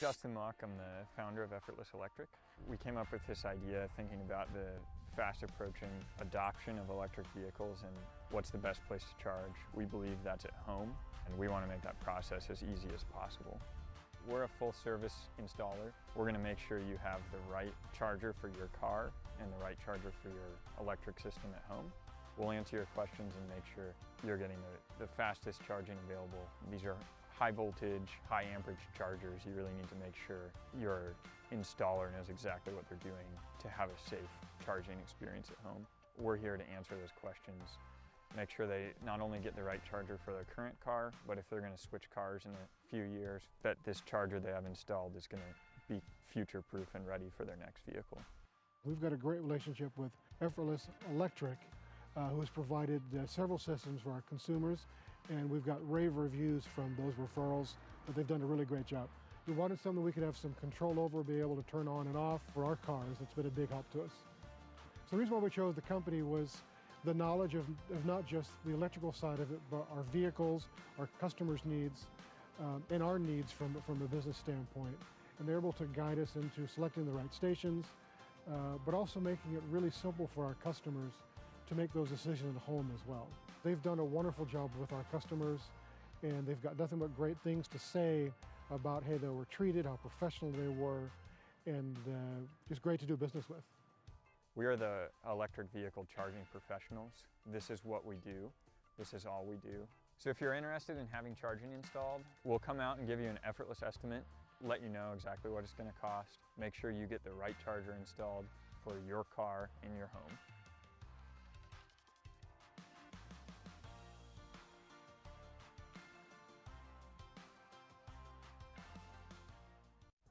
Justin Mock. I'm the founder of Effortless Electric. We came up with this idea thinking about the fast approaching adoption of electric vehicles and what's the best place to charge. We believe that's at home, and we want to make that process as easy as possible. We're a full service installer. We're going to make sure you have the right charger for your car and the right charger for your electric system at home. We'll answer your questions and make sure you're getting the fastest charging available. These are high voltage, high amperage chargers. You really need to make sure your installer knows exactly what they're doing to have a safe charging experience at home. We're here to answer those questions. Make sure they not only get the right charger for their current car, but if they're going to switch cars in a few years, that this charger they have installed is going to be future-proof and ready for their next vehicle. We've got a great relationship with Effortless Electric, who has provided several systems for our consumers, and we've got rave reviews from those referrals that they've done a really great job. We wanted something we could have some control over, be able to turn on and off for our cars. It's been a big help to us. So the reason why we chose the company was the knowledge of not just the electrical side of it, but our vehicles, our customers' needs, and our needs from a business standpoint. And they're able to guide us into selecting the right stations, but also making it really simple for our customers to make those decisions at home as well. They've done a wonderful job with our customers, and they've got nothing but great things to say about how they were treated, how professional they were, and just great to do business with. We are the electric vehicle charging professionals. This is what we do. This is all we do. So if you're interested in having charging installed, we'll come out and give you an effortless estimate, let you know exactly what it's going to cost, make sure you get the right charger installed for your car in your home.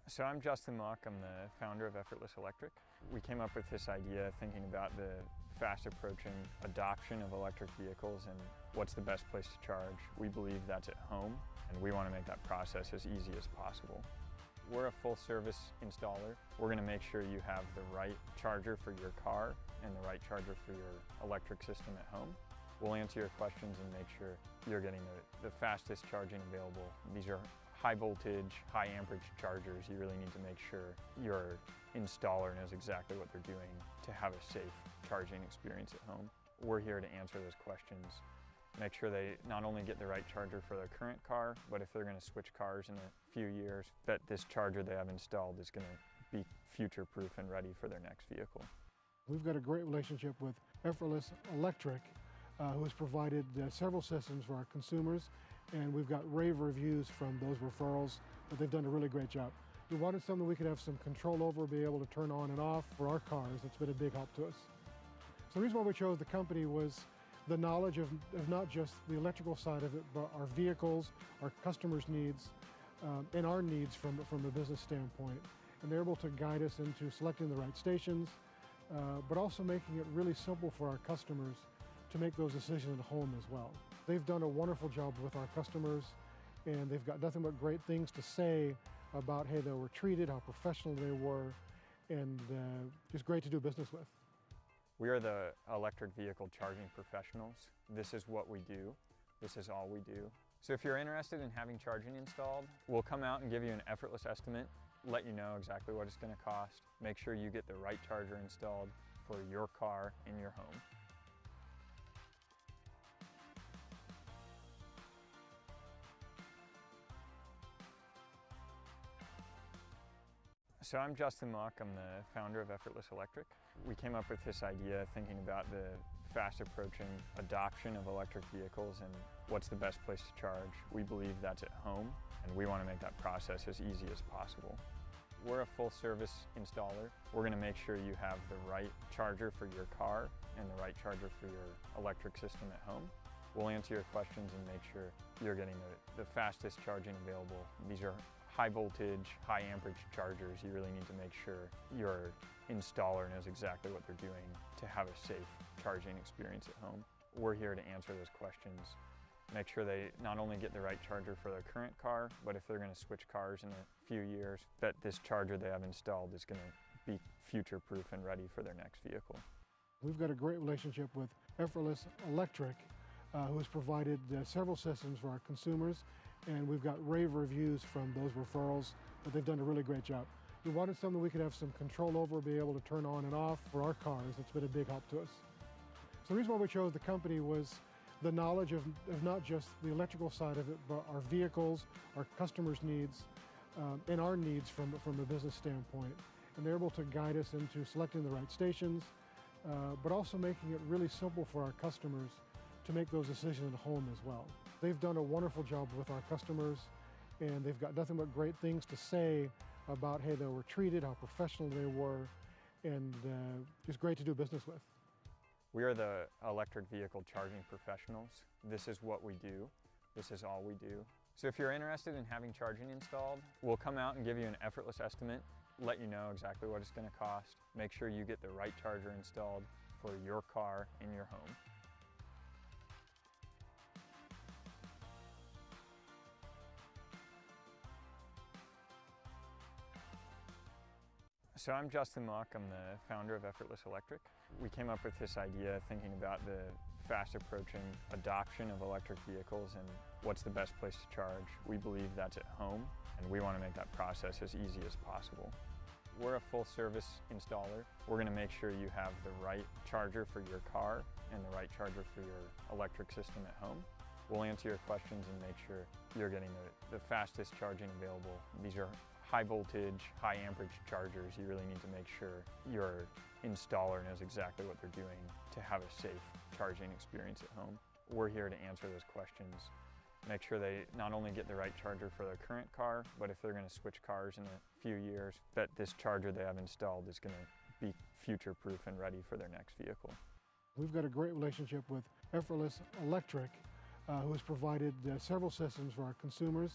So I'm Justin Mock. I'm the founder of Effortless Electric. We came up with this idea thinking about the fast approaching adoption of electric vehicles and what's the best place to charge. We believe that's at home, and we want to make that process as easy as possible. We're a full service installer. We're going to make sure you have the right charger for your car and the right charger for your electric system at home. We'll answer your questions and make sure you're getting the fastest charging available. These are high voltage, high amperage chargers. You really need to make sure your installer knows exactly what they're doing to have a safe charging experience at home. We're here to answer those questions. Make sure they not only get the right charger for their current car, but if they're going to switch cars in a few years, that this charger they have installed is going to be future-proof and ready for their next vehicle. We've got a great relationship with Effortless Electric, who has provided several systems for our consumers, and we've got rave reviews from those referrals that they've done a really great job. We wanted something we could have some control over, be able to turn on and off for our cars. It's been a big help to us. So the reason why we chose the company was the knowledge of not just the electrical side of it, but our vehicles, our customers' needs, and our needs from a business standpoint. And they're able to guide us into selecting the right stations, but also making it really simple for our customers to make those decisions at home as well. They've done a wonderful job with our customers, and they've got nothing but great things to say about how they were treated, how professional they were, and just great to do business with. We are the electric vehicle charging professionals. This is what we do. This is all we do. So if you're interested in having charging installed, we'll come out and give you an effortless estimate, let you know exactly what it's going to cost, make sure you get the right charger installed for your car in your home. So I'm Justin Mock. I'm the founder of Effortless Electric. We came up with this idea thinking about the fast approaching adoption of electric vehicles and what's the best place to charge. We believe that's at home, and we want to make that process as easy as possible. We're a full service installer. We're going to make sure you have the right charger for your car and the right charger for your electric system at home. We'll answer your questions and make sure you're getting the fastest charging available. These are high voltage, high amperage chargers. You really need to make sure your installer knows exactly what they're doing to have a safe charging experience at home. We're here to answer those questions. Make sure they not only get the right charger for their current car, but if they're going to switch cars in a few years, that this charger they have installed is going to be future-proof and ready for their next vehicle. We've got a great relationship with Effortless Electric, who has provided several systems for our consumers, and we've got rave reviews from those referrals but they've done a really great job. We wanted something we could have some control over, be able to turn on and off for our cars. It's been a big help to us. So the reason why we chose the company was the knowledge of not just the electrical side of it, but our vehicles, our customers' needs, and our needs from a business standpoint. And they're able to guide us into selecting the right stations, but also making it really simple for our customers to make those decisions at home as well. They've done a wonderful job with our customers, and they've got nothing but great things to say about how they were treated, how professional they were, and just great to do business with. We are the electric vehicle charging professionals. This is what we do. This is all we do. So if you're interested in having charging installed, we'll come out and give you an effortless estimate, let you know exactly what it's going to cost, make sure you get the right charger installed for your car in your home. So I'm Justin Muck, I'm the founder of Effortless Electric. We came up with this idea thinking about the fast approaching adoption of electric vehicles and what's the best place to charge. We believe that's at home, and we want to make that process as easy as possible. We're a full service installer. We're going to make sure you have the right charger for your car and the right charger for your electric system at home. We'll answer your questions and make sure you're getting the fastest charging available. These are high voltage, high amperage chargers. You really need to make sure your installer knows exactly what they're doing to have a safe charging experience at home. We're here to answer those questions, make sure they not only get the right charger for their current car, but if they're going to switch cars in a few years, that this charger they have installed is going to be future-proof and ready for their next vehicle. We've got a great relationship with Effortless Electric, who has provided several systems for our consumers,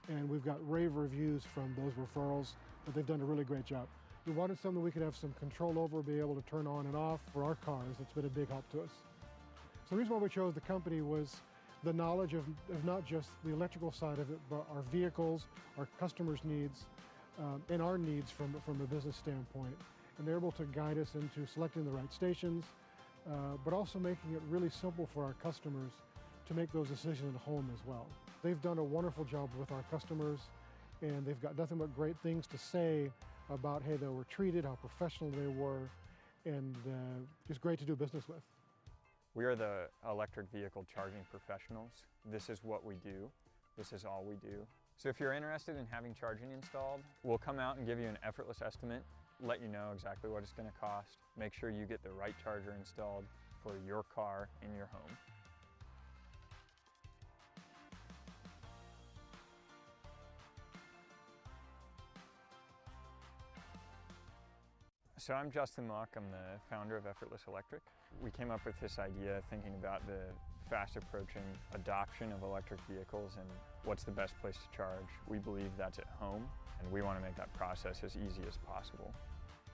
and we've got rave reviews from those referrals, but they've done a really great job. We wanted something we could have some control over, be able to turn on and off for our cars. It's been a big help to us. So the reason why we chose the company was the knowledge of not just the electrical side of it, but our vehicles, our customers' needs, and our needs from a business standpoint. And they're able to guide us into selecting the right stations, but also making it really simple for our customers to make those decisions at home as well. They've done a wonderful job with our customers, and they've got nothing but great things to say about how they were treated, how professional they were, and just great to do business with. We are the electric vehicle charging professionals. This is what we do. This is all we do. So if you're interested in having charging installed, we'll come out and give you an effortless estimate, let you know exactly what it's going to cost, make sure you get the right charger installed for your car in your home. So I'm Justin Muck, I'm the founder of Effortless Electric. We came up with this idea thinking about the fast approaching adoption of electric vehicles and what's the best place to charge. We believe that's at home, and we want to make that process as easy as possible.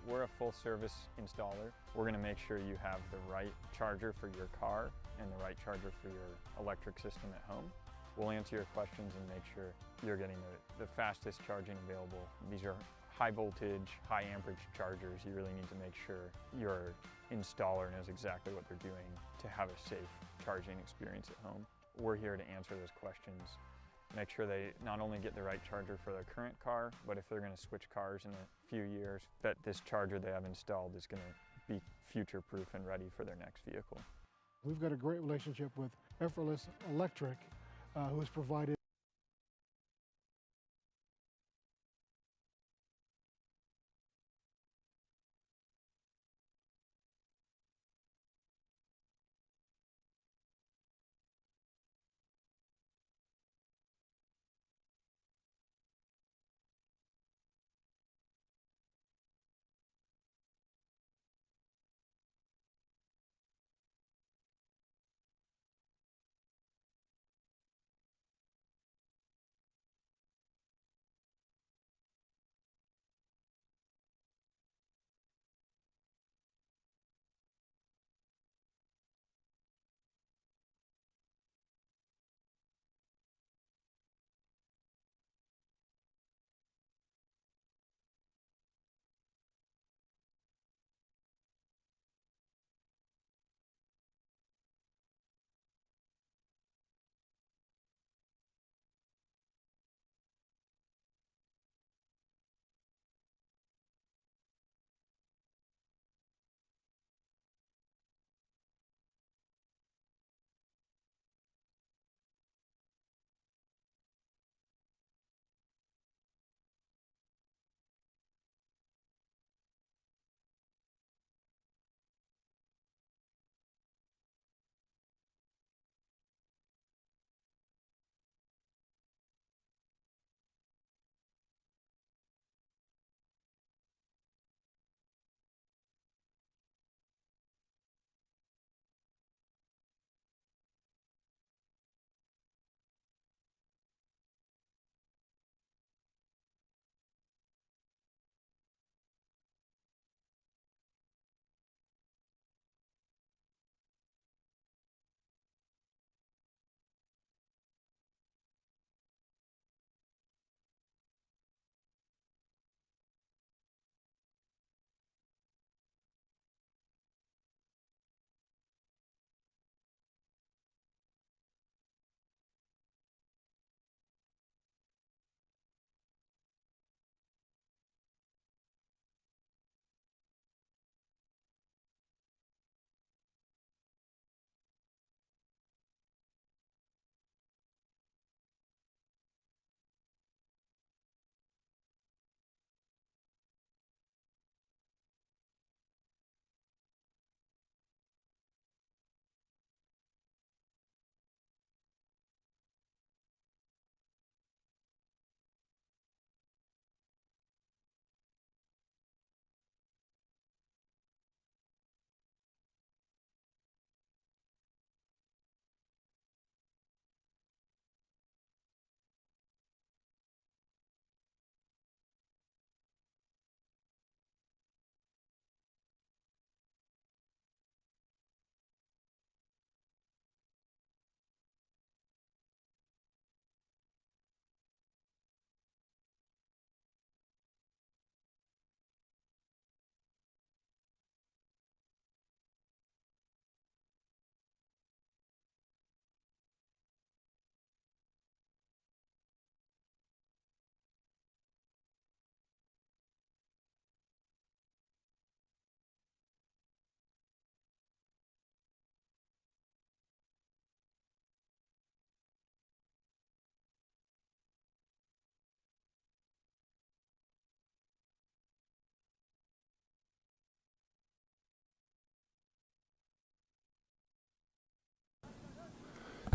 We're a full service installer. We're going to make sure you have the right charger for your car and the right charger for your electric system at home. We'll answer your questions and make sure you're getting the fastest charging available. These are high voltage, high amperage chargers. You really need to make sure your installer knows exactly what they're doing to have a safe charging experience at home. We're here to answer those questions, make sure they not only get the right charger for their current car, but if they're going to switch cars in a few years, that this charger they have installed is going to be future-proof and ready for their next vehicle. We've got a great relationship with Effortless Electric, who has provided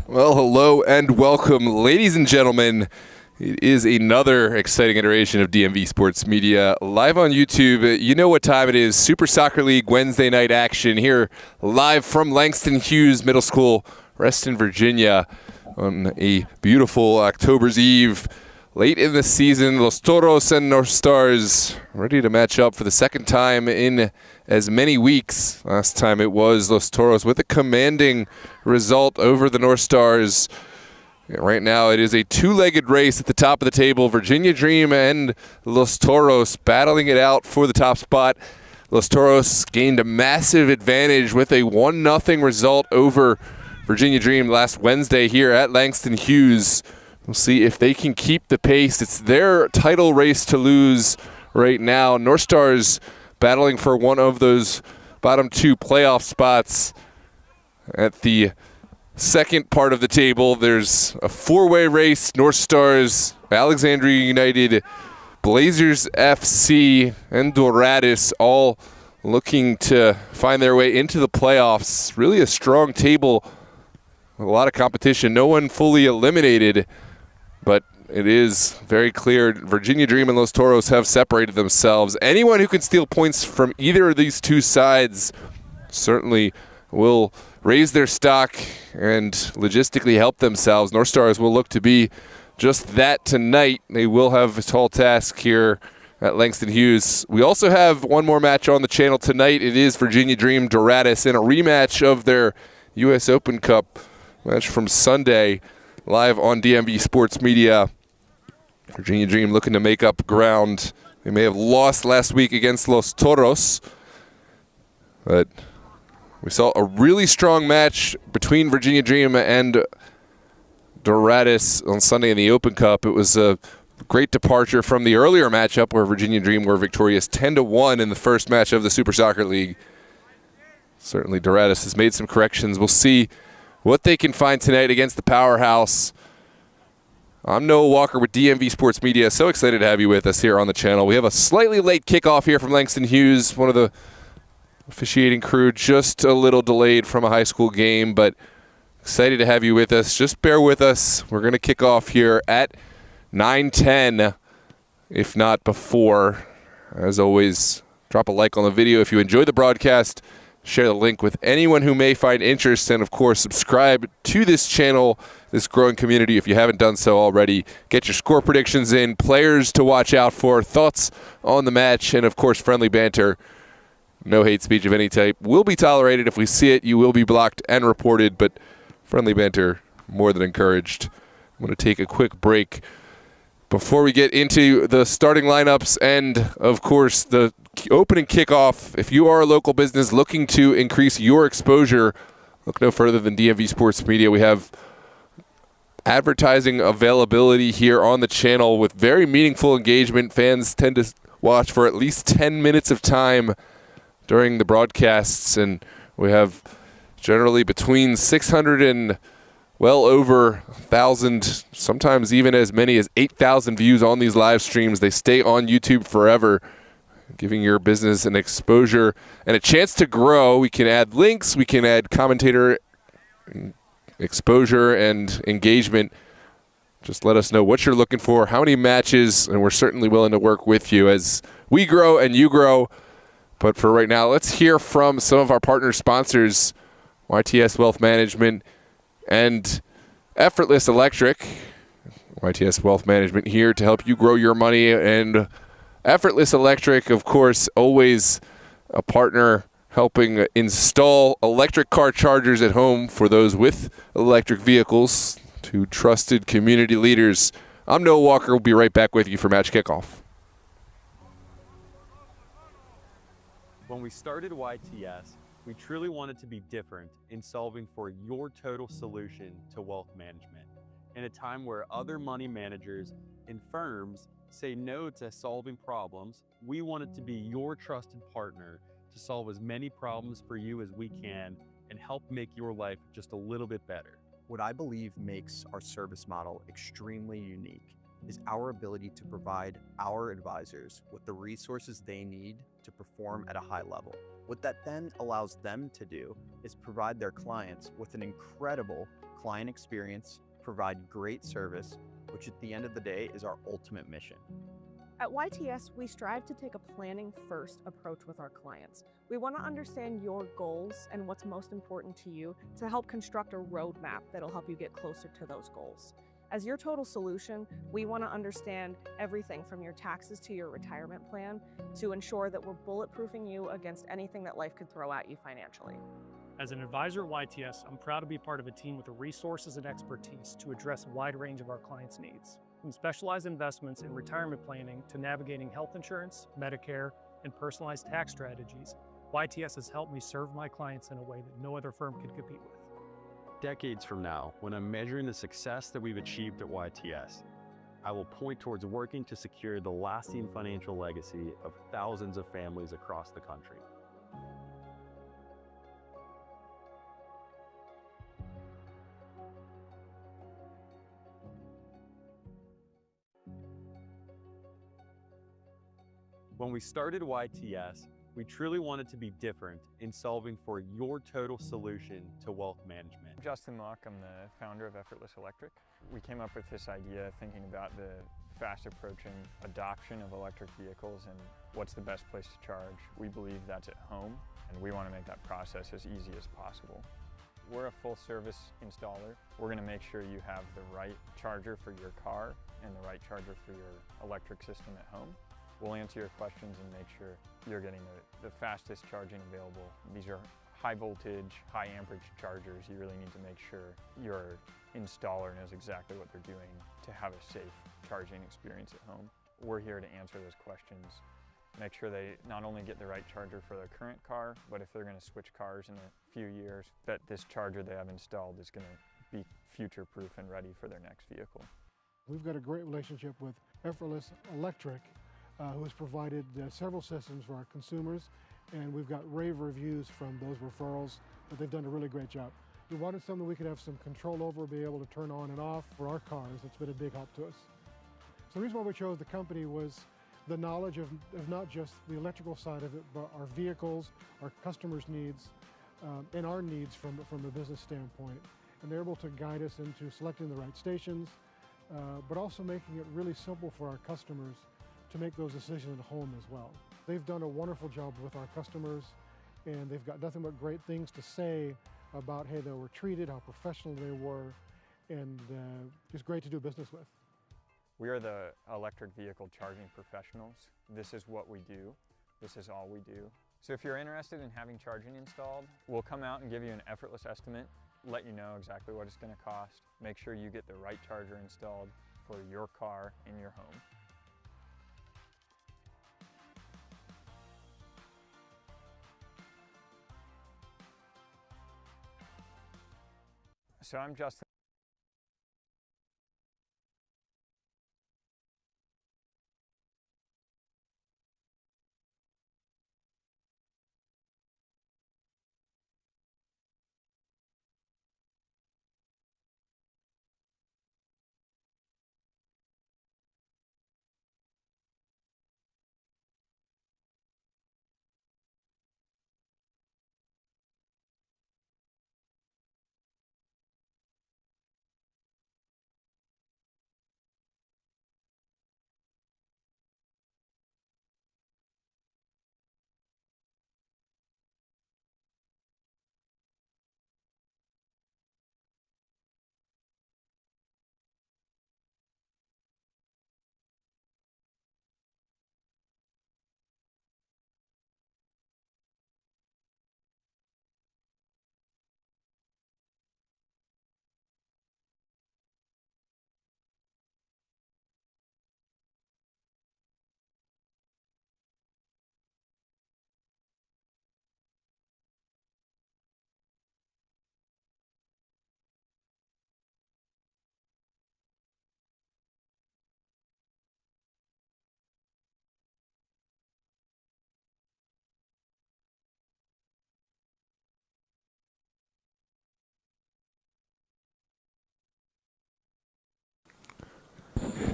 Well, hello and welcome, ladies and gentlemen. It is another exciting iteration of DMV Sports Media live on YouTube. You know what time it is. Super Soccer League Wednesday night action here live from Langston Hughes Middle School, Reston, Virginia, on a beautiful October's Eve. Late in the season, Los Toros and North Stars ready to match up for the second time in as many weeks. Last time it was Los Toros with a commanding result over the North Stars. Right now it is a two-legged race at the top of the table. Virginia Dream and Los Toros battling it out for the top spot. Los Toros gained a massive advantage with a 1-0 result over Virginia Dream last Wednesday here at Langston Hughes. We'll see if they can keep the pace. It's their title race to lose right now. North Stars battling for one of those bottom two playoff spots. At the second part of the table, there's a four-way race. North Stars, Alexandria United, Blazers FC, and Dorados all looking to find their way into the playoffs. Really a strong table with a lot of competition. No one fully eliminated, but it is very clear Virginia Dream and Los Toros have separated themselves. Anyone who can steal points from either of these two sides certainly will raise their stock and logistically help themselves. North Stars will look to be just that tonight. They will have a tall task here at Langston Hughes. We also have one more match on the channel tonight. It is Virginia Dream Dorados in a rematch of their U.S. Open Cup match from Sunday, live on DMV Sports Media. Virginia Dream looking to make up ground. They may have lost last week against Los Toros, but we saw a really strong match between Virginia Dream and Dorados on Sunday in the Open Cup. It was a great departure from the earlier matchup where Virginia Dream were victorious 10-1 in the first match of the Super Soccer League. Certainly Dorados has made some corrections. We'll see what they can find tonight against the powerhouse. I'm Noah Walker with DMV Sports Media. So excited to have you with us here on the channel. We have a slightly late kickoff here from Langston Hughes, one of the officiating crew, just a little delayed from a high school game, but excited to have you with us. Just bear with us. We're going to kick off here at 9:10, if not before. As always, drop a like on the video if you enjoyed the broadcast. Share the link with anyone who may find interest, and of course subscribe to this channel, this growing community if you haven't done so already. Get your score predictions in, players to watch out for, thoughts on the match, and of course friendly banter. No hate speech of any type will be tolerated. If we see it, you will be blocked and reported, but friendly banter more than encouraged. I'm going to take a quick break before we get into the starting lineups and, of course, the opening kickoff. If you are a local business looking to increase your exposure, look no further than DMV Sports Media. We have advertising availability here on the channel with very meaningful engagement. Fans tend to watch for at least 10 minutes of time during the broadcasts, and we have generally between 600 and well over 1,000, sometimes even as many as 8,000 views on these live streams. They stay on YouTube forever, giving your business an exposure and a chance to grow. We can add links, we can add commentator exposure and engagement. Just let us know what you're looking for, how many matches, and we're certainly willing to work with you as we grow and you grow. But for right now, let's hear from some of our partner sponsors, YTS Wealth Management and Effortless Electric. YTS Wealth Management here to help you grow your money, and Effortless Electric, of course, always a partner helping install electric car chargers at home for those with electric vehicles, to trusted community leaders. I'm Noah Walker. We'll be right back with you for match kickoff. When we started YTS, we truly wanted to be different in solving for your total solution to wealth management. In a time where other money managers and firms say no to solving problems, we wanted to be your trusted partner to solve as many problems for you as we can and help make your life just a little bit better. What I believe makes our service model extremely unique is our ability to provide our advisors with the resources they need to perform at a high level. What that then allows them to do is provide their clients with an incredible client experience, provide great service, which at the end of the day is our ultimate mission. At YTS, we strive to take a planning-first approach with our clients. We want to understand your goals and what's most important to you to help construct a roadmap that'll help you get closer to those goals. As your total solution, we want to understand everything from your taxes to your retirement plan to ensure that we're bulletproofing you against anything that life could throw at you financially. As an advisor at YTS, I'm proud to be part of a team with the resources and expertise to address a wide range of our clients' needs. From specialized investments in retirement planning to navigating health insurance, Medicare, and personalized tax strategies, YTS has helped me serve my clients in a way that no other firm can compete with. Decades from now, when I'm measuring the success that we've achieved at YTS, I will point towards working to secure the lasting financial legacy of thousands of families across the country. When we started YTS, we truly wanted to be different in solving for your total solution to wealth management. I'm Justin Mock, I'm the founder of Effortless Electric. We came up with this idea thinking about the fast approaching adoption of electric vehicles and what's the best place to charge. We believe that's at home, and we want to make that process as easy as possible. We're a full service installer. We're going to make sure you have the right charger for your car and the right charger for your electric system at home. We'll answer your questions and make sure you're getting the fastest charging available. These are high voltage, high amperage chargers. You really need to make sure your installer knows exactly what they're doing to have a safe charging experience at home. We're here to answer those questions, make sure they not only get the right charger for their current car, but if they're going to switch cars in a few years, that this charger they have installed is going to be future-proof and ready for their next vehicle. We've got a great relationship with Effortless Electric, who has provided several systems for our consumers, and we've got rave reviews from those referrals that they've done a really great job. We wanted something we could have some control over, be able to turn on and off for our cars. It's been a big help to us. So the reason why we chose the company was the knowledge of not just the electrical side of it, but our vehicles, our customers' needs, and our needs from a business standpoint. And they're able to guide us into selecting the right stations, but also making it really simple for our customers to make those decisions at home as well. They've done a wonderful job with our customers, and they've got nothing but great things to say about how they were treated, how professional they were, and just great to do business with. We are the electric vehicle charging professionals. This is what we do. This is all we do. So if you're interested in having charging installed, we'll come out and give you an effortless estimate, let you know exactly what it's going to cost, make sure you get the right charger installed for your car in your home. So I'm Justin.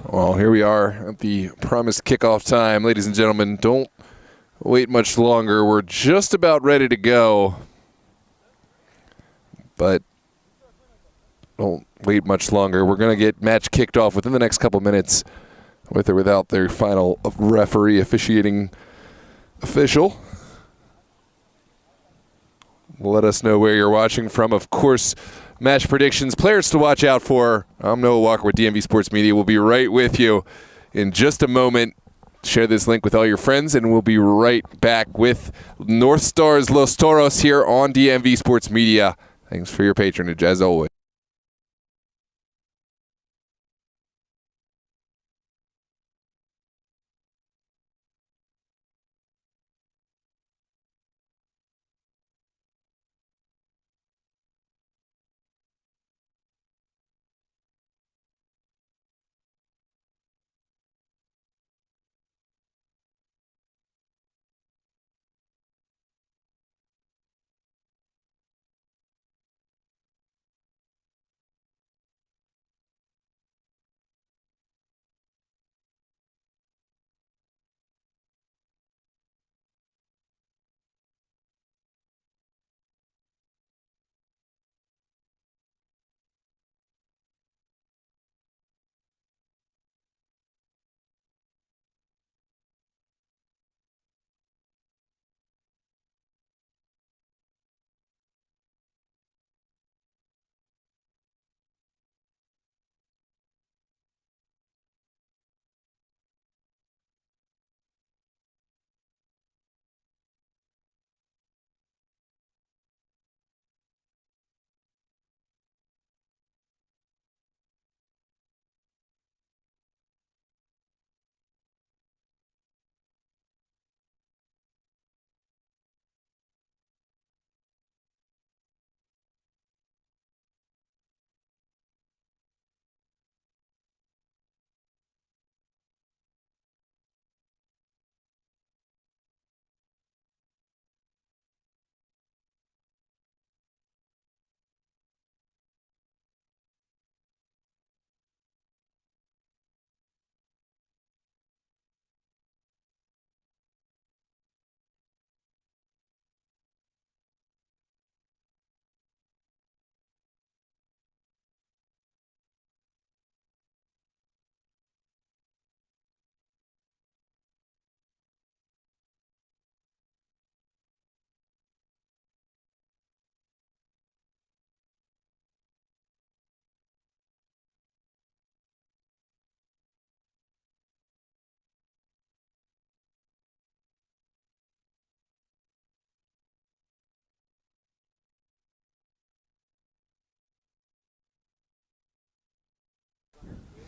Well, here we are at the promised kickoff time. Ladies and gentlemen, don't wait much longer. We're just about ready to go, but don't wait much longer. We're going to get match kicked off within the next couple minutes, with or without their final referee officiating official. Let us know where you're watching from. Of course, match predictions, players to watch out for. I'm Noah Walker with DMV Sports Media. We'll be right with you in just a moment. Share this link with all your friends, and we'll be right back with North Stars Los Toros here on DMV Sports Media. Thanks for your patronage, as always.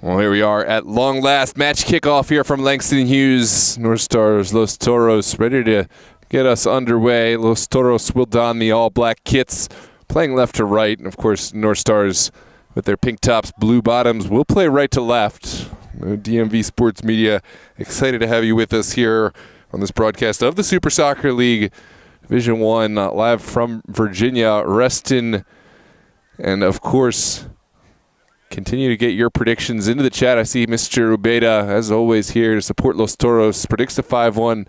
Well, here we are at long last. Match kickoff here from Langston Hughes. North Stars Los Toros ready to get us underway. Los Toros will don the all-black kits, playing left to right. And, of course, North Stars with their pink tops, blue bottoms, will play right to left. DMV Sports Media, excited to have you with us here on this broadcast of the Super Soccer League Division I, live from Virginia, Reston. And, of course, continue to get your predictions into the chat. I see Mr. Ubeda, as always, here to support Los Toros. Predicts a 5-1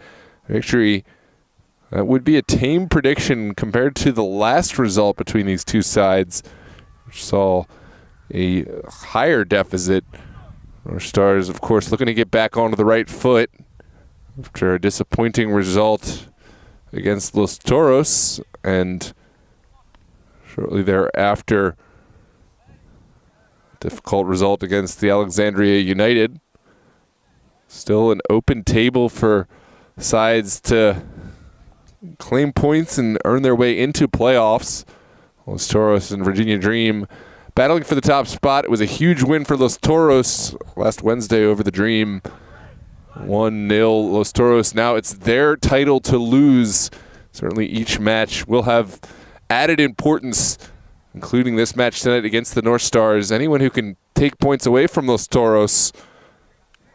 victory. That would be a tame prediction compared to the last result between these two sides, which saw a higher deficit. North Stars, of course, looking to get back onto the right foot after a disappointing result against Los Toros, and shortly thereafter, difficult result against the Alexandria United. Still an open table for sides to claim points and earn their way into playoffs. Los Toros and Virginia Dream battling for the top spot. It was a huge win for Los Toros last Wednesday over the Dream. 1-0 Los Toros. Now it's their title to lose. Certainly each match will have added importance, including this match tonight against the North Stars. Anyone who can take points away from Los Toros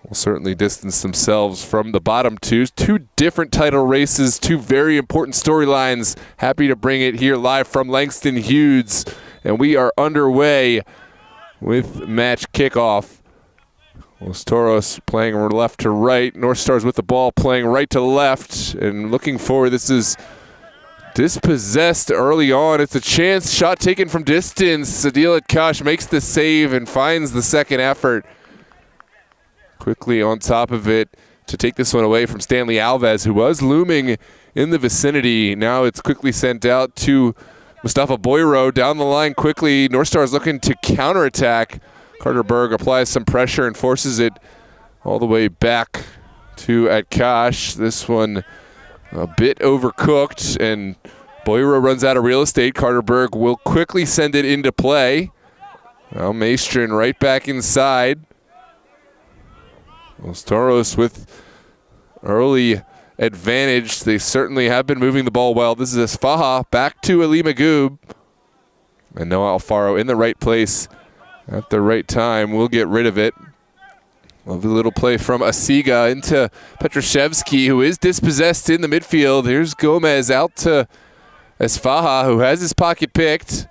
will certainly distance themselves from the bottom two. Two different title races, two very important storylines. Happy to bring it here live from Langston Hughes. And we are underway with match kickoff. Los Toros playing left to right. North Stars with the ball playing right to left and looking forward. This is dispossessed early on. It's a chance. Shot taken from distance. Adil Atkash makes the save and finds the second effort. Quickly on top of it to take this one away from Stanley Alves, who was looming in the vicinity. Now it's quickly sent out to Mustafa Boyro down the line quickly. North Stars looking to counterattack. Carter Berg applies some pressure and forces it all the way back to Atkash. This one a bit overcooked, and Boyro runs out of real estate. Carter Berg will quickly send it into play. Now Maestrin right back inside. Los Toros with early advantage. They certainly have been moving the ball well. This is Esfaha back to Ali Magoob. And Noah Alfaro in the right place at the right time. We'll get rid of it. Lovely little play from Asiga into Petrushevsky, who is dispossessed in the midfield. Here's Gomez out to Esfaha, who has his pocket picked.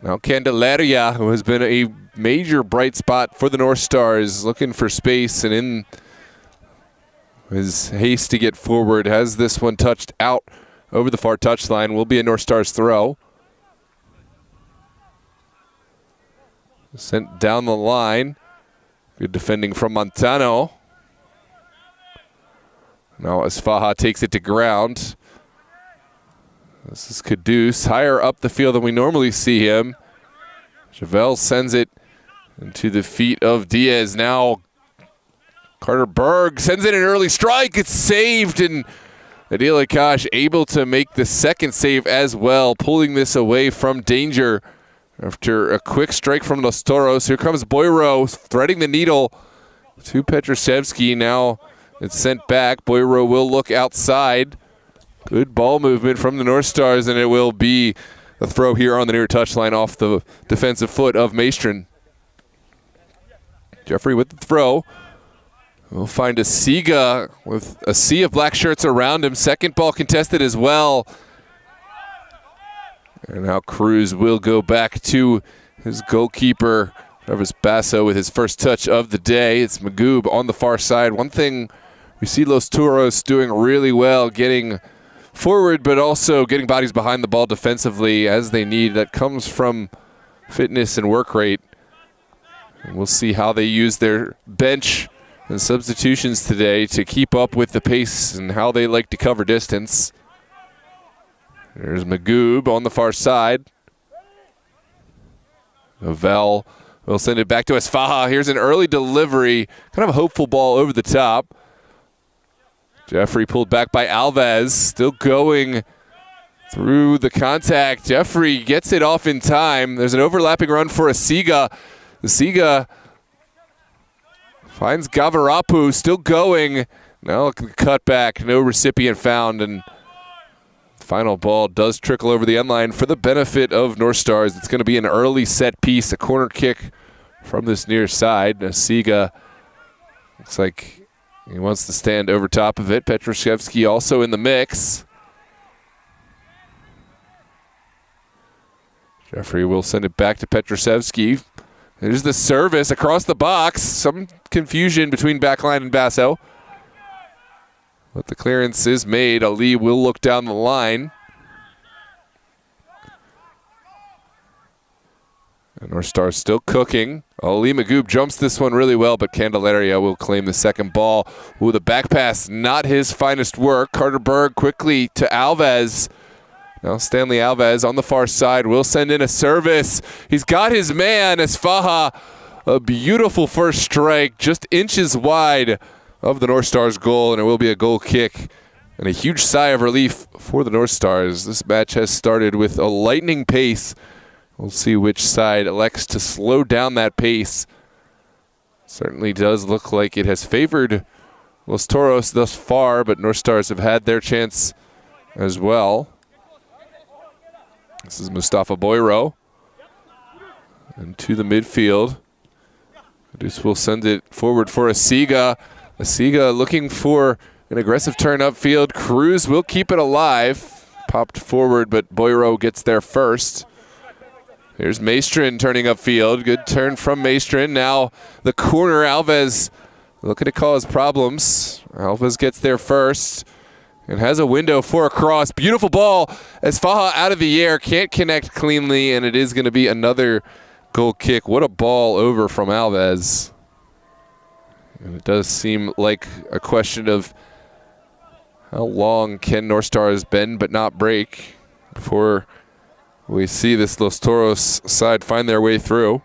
Now Candelaria, who has been a major bright spot for the North Stars, looking for space, and in his haste to get forward, has this one touched out over the far touchline. Will be a North Stars throw. Sent down the line. Good defending from Montano. Now Esfaha takes it to ground. This is Caduce, higher up the field than we normally see him. Javel sends it into the feet of Diaz. Now Carter Berg sends in an early strike. It's saved, and Adil Akash able to make the second save as well, pulling this away from danger. After a quick strike from Los Toros, here comes Boyro threading the needle to Petrushevsky. Now it's sent back. Boyro will look outside. Good ball movement from the North Stars, and it will be a throw here on the near touchline off the defensive foot of Maestrin. Jeffrey with the throw. We'll find Asiga with a sea of black shirts around him. Second ball contested as well. And now Cruz will go back to his goalkeeper, Travis Basso, with his first touch of the day. It's Magoob on the far side. One thing we see Los Toros doing really well, getting forward, but also getting bodies behind the ball defensively as they need. That comes from fitness and work rate. And we'll see how they use their bench and substitutions today to keep up with the pace and how they like to cover distance. There's Magoob on the far side. Novell will send it back to Esfaha. Here's an early delivery, kind of a hopeful ball over the top. Jeffrey pulled back by Alves, still going through the contact. Jeffrey gets it off in time. There's an overlapping run for Asiga. Asiga finds Gavarapu, still going. Now cut back, no recipient found, and final ball does trickle over the end line for the benefit of North Stars. It's going to be an early set piece, a corner kick from this near side. Asiga looks like he wants to stand over top of it. Petrushevsky also in the mix. Jeffrey will send it back to Petrushevsky. There's the service across the box. Some confusion between backline and Basso. But the clearance is made. Ali will look down the line. And North Stars still cooking. Ali Magoob jumps this one really well, but Candelaria will claim the second ball. Ooh, the back pass, not his finest work. Carter Berg quickly to Alves. Now Stanley Alves on the far side will send in a service. He's got his man, Esfaha. A beautiful first strike, just inches wide of the North Stars goal, and it will be a goal kick. And a huge sigh of relief for the North Stars. This match has started with a lightning pace. We'll see which side elects to slow down that pace. Certainly does look like it has favored Los Toros thus far, but North Stars have had their chance as well. This is Mustafa Boyro. And to the midfield. This will send it forward for Asiga. Asiga looking for an aggressive turn upfield. Cruz will keep it alive. Popped forward, but Boyro gets there first. Here's Maestrin turning upfield. Good turn from Maestrin. Now the corner, Alves looking to cause problems. Alves gets there first and has a window for a cross. Beautiful ball as Faja out of the air. Can't connect cleanly, and it is going to be another goal kick. What a ball over from Alves. And it does seem like a question of how long can North Stars bend but not break before we see this Los Toros side find their way through.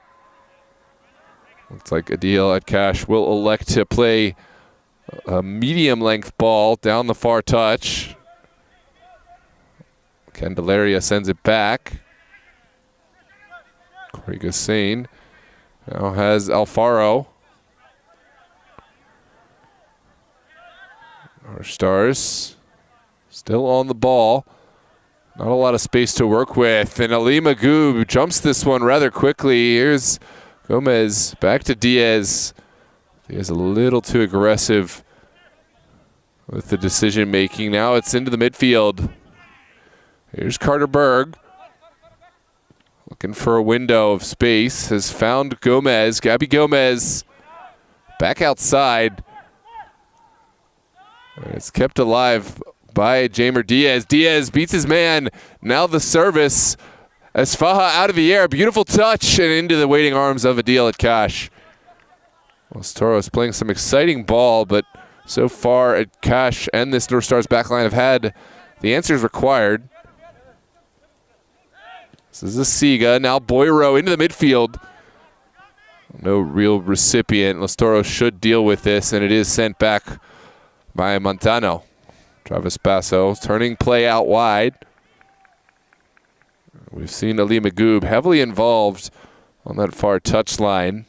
Looks like Adil at Cash will elect to play a medium length ball down the far touch. Candelaria sends it back. Corey Gassane now has Alfaro. Our Stars still on the ball. Not a lot of space to work with. And Ali Magoob jumps this one rather quickly. Here's Gomez back to Diaz. Diaz a little too aggressive with the decision making. Now it's into the midfield. Here's Carter Berg. Looking for a window of space. Has found Gomez. Gabby Gomez back outside. And it's kept alive by Jamer Diaz. Diaz beats his man. Now the service as Faja out of the air. Beautiful touch and into the waiting arms of Adil at Cash. Los Toros playing some exciting ball, but so far at Cash and this North Stars backline have had the answers required. This is a Siga. Now Boyro into the midfield. No real recipient. Los Toros should deal with this, and it is sent back by Montano. Travis Basso turning play out wide. We've seen Ali Magoob heavily involved on that far touch line.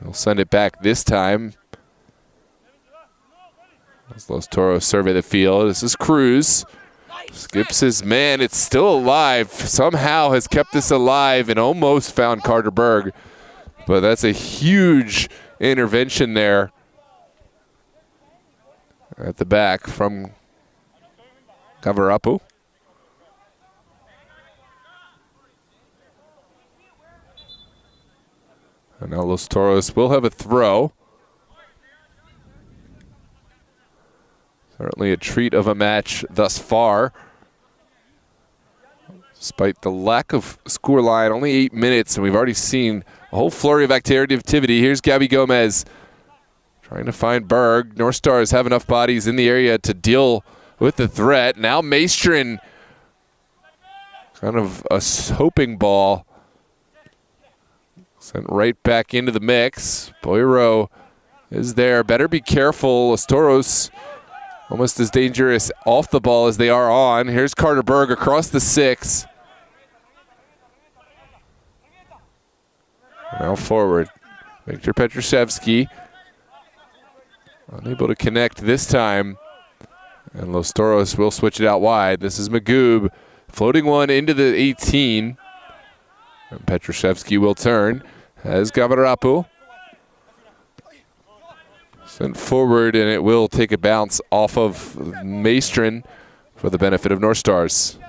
He'll send it back this time. As Los Toros survey the field. This is Cruz. Skips his man. It's still alive. Somehow has kept this alive and almost found Carter Berg. But that's a huge intervention there at the back from Kavarapu. And now Los Toros will have a throw. Certainly a treat of a match thus far. Despite the lack of scoreline, only 8 minutes, and we've already seen a whole flurry of activity. Here's Gabby Gomez trying to find Berg. North Stars have enough bodies in the area to deal with the threat. Now Maestrin, kind of a hoping ball. Sent right back into the mix. Boyro is there. Better be careful. Los Toros almost as dangerous off the ball as they are on. Here's Carter Berg across the 6. Now forward. Victor Petrushevsky unable to connect this time. And Los Toros will switch it out wide. This is Magoob floating one into the 18. And Petrushevsky will turn as Gavarapu. Sent forward, and it will take a bounce off of Maestrin for the benefit of North Stars.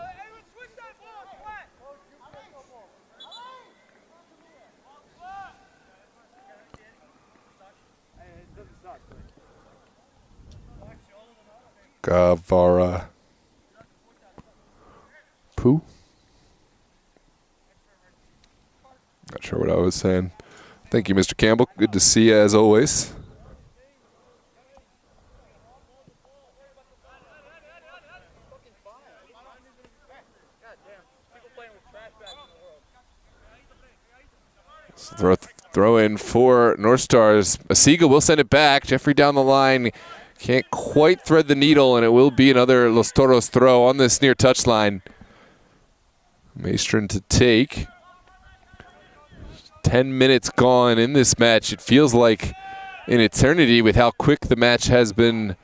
Gavarapu. Not sure what I was saying. Thank you, Mr. Campbell. Good to see you as always. Throw in for North Stars. Asiga will send it back. Jeffrey down the line. Can't quite thread the needle, and it will be another Los Toros throw on this near touchline. Maestrin to take. 10 minutes gone in this match. It feels like an eternity with how quick the match has been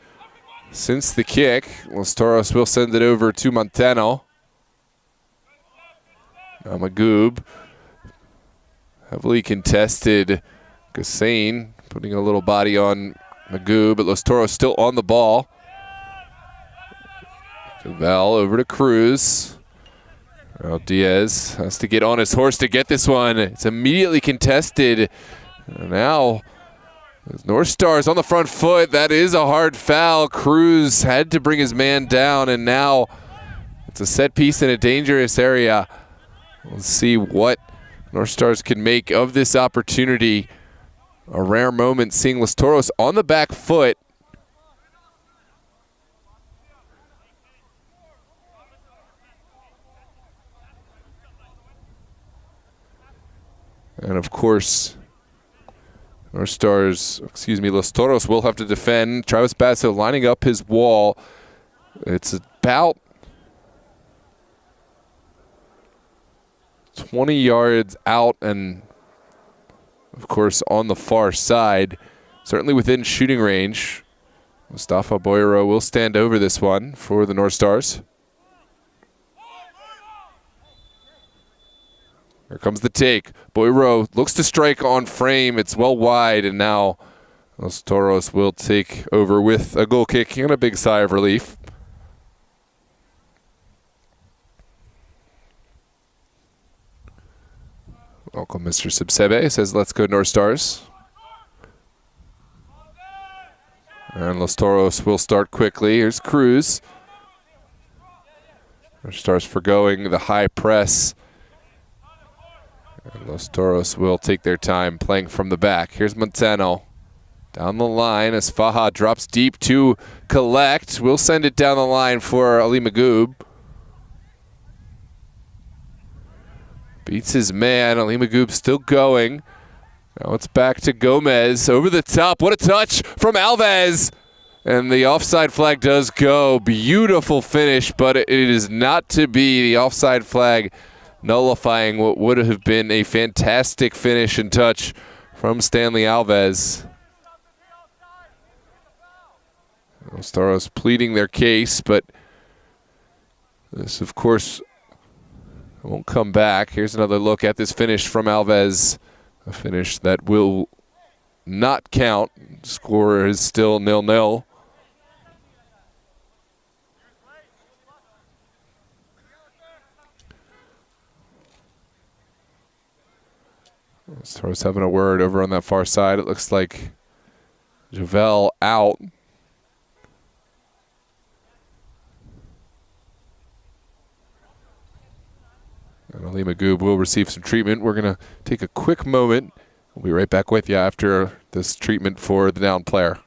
since the kick. Los Toros will send it over to Montano. Now Magoob. Heavily contested. Gassane putting a little body on Magoob, but Los Toros still on the ball. Val over to Cruz. Well, Diaz has to get on his horse to get this one. It's immediately contested. Now, North Stars on the front foot. That is a hard foul. Cruz had to bring his man down, and now it's a set piece in a dangerous area. Let's see what North Stars can make of this opportunity. A rare moment seeing Los Toros on the back foot. And of course, Los Toros will have to defend. Travis Basso lining up his wall. It's about 20 yards out and, of course, on the far side. Certainly within shooting range. Mustafa Boyero will stand over this one for the North Stars. Here comes the take. Boyero looks to strike on frame. It's well wide, and now Los Toros will take over with a goal kick and a big sigh of relief. Welcome, Mr. Sibsebe. Says, let's go North Stars. And Los Toros will start quickly. Here's Cruz. North Stars forgoing the high press. And Los Toros will take their time playing from the back. Here's Montano down the line as Faha drops deep to collect. We'll send it down the line for Ali Magoob. Beats his man. Ali Magoob still going. Now it's back to Gomez. Over the top. What a touch from Alves. And the offside flag does go. Beautiful finish, but it is not to be. The offside flag nullifying what would have been a fantastic finish and touch from Stanley Alves. Los Toros pleading their case, but this, of course, won't come back. Here's another look at this finish from Alves. A finish that will not count. Score is still 0-0. Toros having a word over on that far side. It looks like Javel out. And Ali Magoob will receive some treatment. We're going to take a quick moment. We'll be right back with you after this treatment for the down player.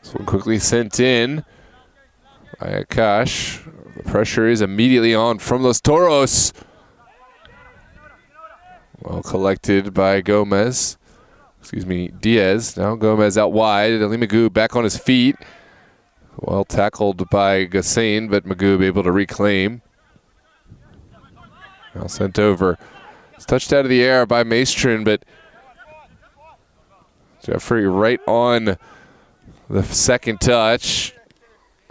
This one quickly sent in by Akash. The pressure is immediately on from Los Toros. Well collected by Gomez. Diaz. Now Gomez out wide. Ali Magoob back on his feet. Well tackled by Gassain, but Magoob able to reclaim. Now sent over. It's touched out of the air by Maestrin, but Jeffrey right on the second touch.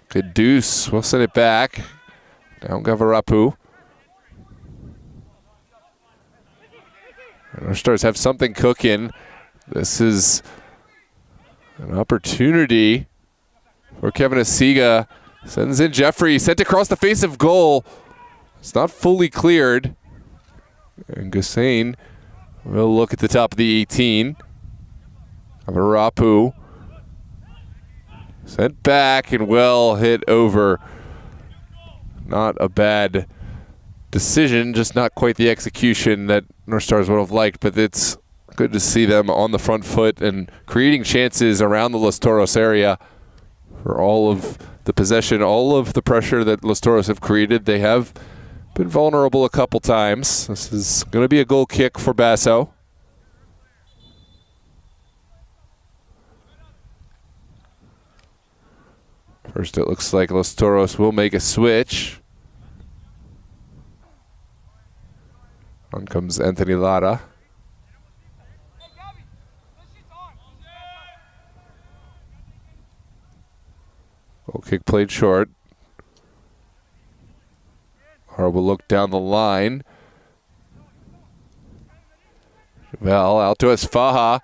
Good deuce. We'll send it back. Down Gavarapu. And our Stars have something cooking. This is an opportunity for Kevin Asiga. Sends in Jeffrey. Sent across the face of goal. It's not fully cleared. And Gassain We'll look at the top of the 18. Avarapu. Sent back and well hit over. Not a bad decision, just not quite the execution that North Stars would have liked, but it's good to see them on the front foot and creating chances around the Los Toros area for all of the possession, all of the pressure that Los Toros have created. They have been vulnerable a couple times. This is going to be a goal kick for Basso. First, it looks like Los Toros will make a switch. On comes Anthony Lara. Goal kick played short. Lara will look down the line. Well, out to Esfaha.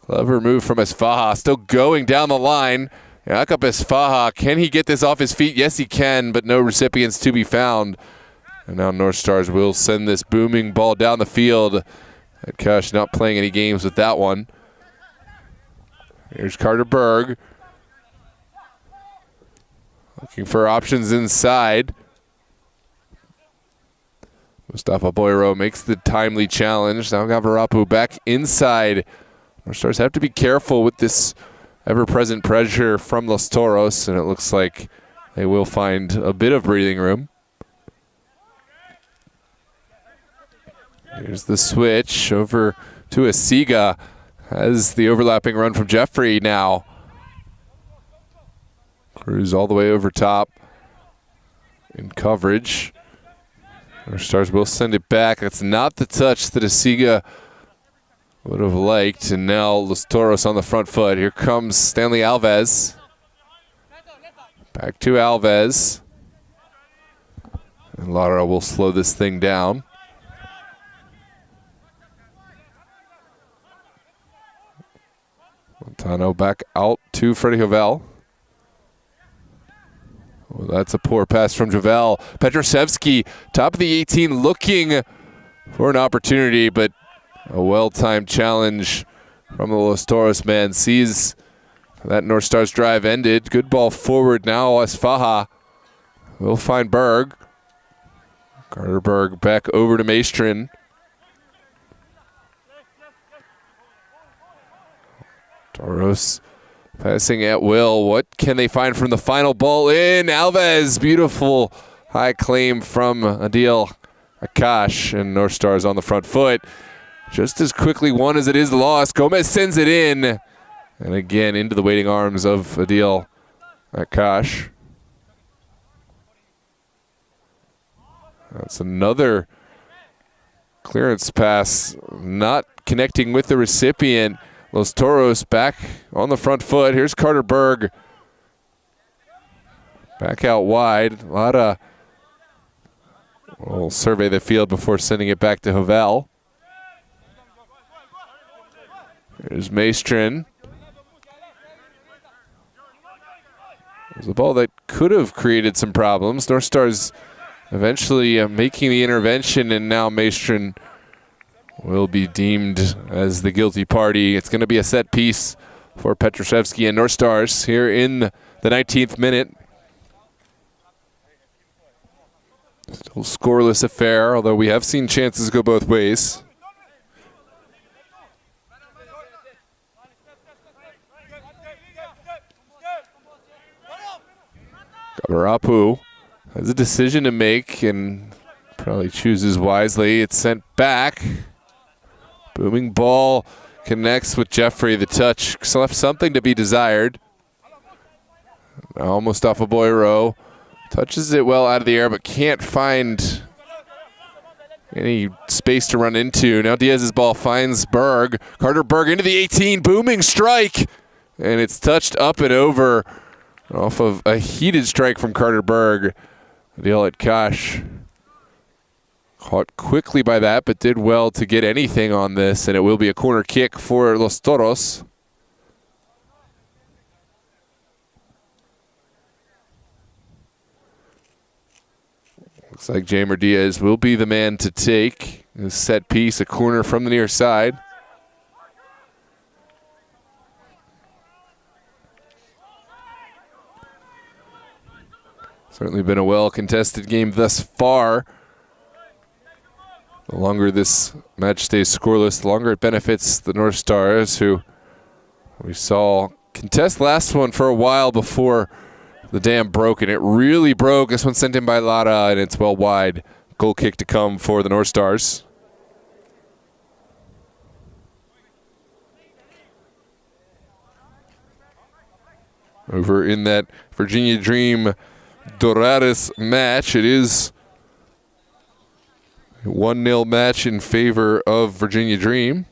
Clever move from Esfaha. Still going down the line. Jakob Esfaha, can he get this off his feet? Yes, he can, but no recipients to be found. And now North Stars will send this booming ball down the field. Cash not playing any games with that one. Here's Carter Berg. Looking for options inside. Mustafa Boyro makes the timely challenge. Now Gavarapu back inside. North Stars have to be careful with this ever-present pressure from Los Toros, and it looks like they will find a bit of breathing room. Here's the switch over to Asiga. Has the overlapping run from Jeffrey now. Cruz all the way over top in coverage. North Stars will send it back. That's not the touch that Asiga would have liked. And now Los Toros on the front foot. Here comes Stanley Alves. Back to Alves. And Lara will slow this thing down. Montano back out to Freddie Havel. Well, that's a poor pass from Javel. Petrosevsky, top of the 18, looking for an opportunity, but a well-timed challenge from the Los Toros man. Sees that North Stars drive ended. Good ball forward now. Esfaha will find Berg. Carter Berg back over to Maestrin. Toros passing at will. What can they find from the final ball in? Alves, beautiful high claim from Adil Akash, and North Stars on the front foot. Just as quickly won as it is lost. Gomez sends it in. And again, into the waiting arms of Adil Akash. That's another clearance pass, not connecting with the recipient. Los Toros back on the front foot. Here's Carter Berg. Back out wide. Lara will survey the field before sending it back to Havel. Here's Maestrin. There's a ball that could have created some problems. North Stars eventually making the intervention, and now Maestrin will be deemed as the guilty party. It's going to be a set piece for Petrosevsky and North Stars here in the 19th minute. Still scoreless affair, although we have seen chances go both ways. Gavarapu has a decision to make and probably chooses wisely. It's sent back. Booming ball connects with Jeffrey. The touch left something to be desired. Almost off a Boyro. Touches it well out of the air, but can't find any space to run into. Now Diaz's ball finds Berg. Carter Berg into the 18. Booming strike. And it's touched up and over off of a heated strike from Carter Berg. Adil Akash caught quickly by that, but did well to get anything on this, and it will be a corner kick for Los Toros. Looks like Jamer Diaz will be the man to take the set piece, a corner from the near side. Certainly been a well-contested game thus far. The longer this match stays scoreless, the longer it benefits the North Stars, who we saw contest last one for a while before the dam broke, and it really broke. This one sent in by Lara, and it's well wide. Goal kick to come for the North Stars. Over in that Virginia Dream Dorados match, it is a 1-0 match in favor of Virginia Dream.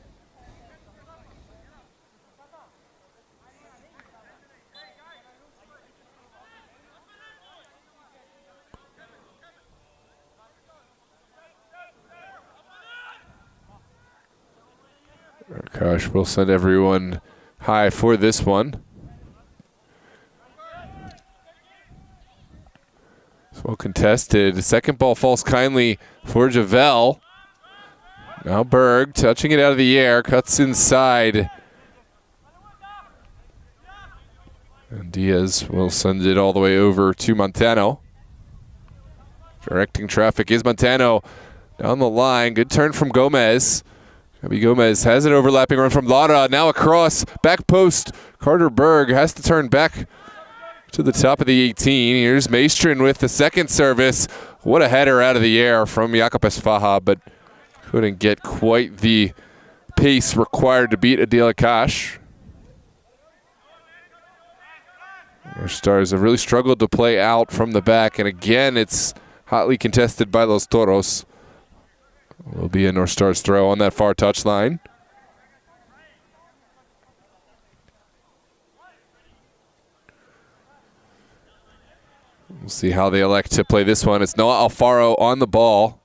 Gosh, we'll send everyone high for this one. It's well contested. The second ball falls kindly for Javel. Now Berg touching it out of the air, cuts inside. And Diaz will send it all the way over to Montano. Directing traffic is Montano down the line. Good turn from Gomez. Gabby Gomez has an overlapping run from Lara. Now across, back post. Carter Berg has to turn back to the top of the 18. Here's Maestrin with the second service. What a header out of the air from Jakob Esfaha, but couldn't get quite the pace required to beat Adil Akash. Our Stars have really struggled to play out from the back, and again, it's hotly contested by Los Toros. Will be a North Stars throw on that far touchline. We'll see how they elect to play this one. It's Noah Alfaro on the ball.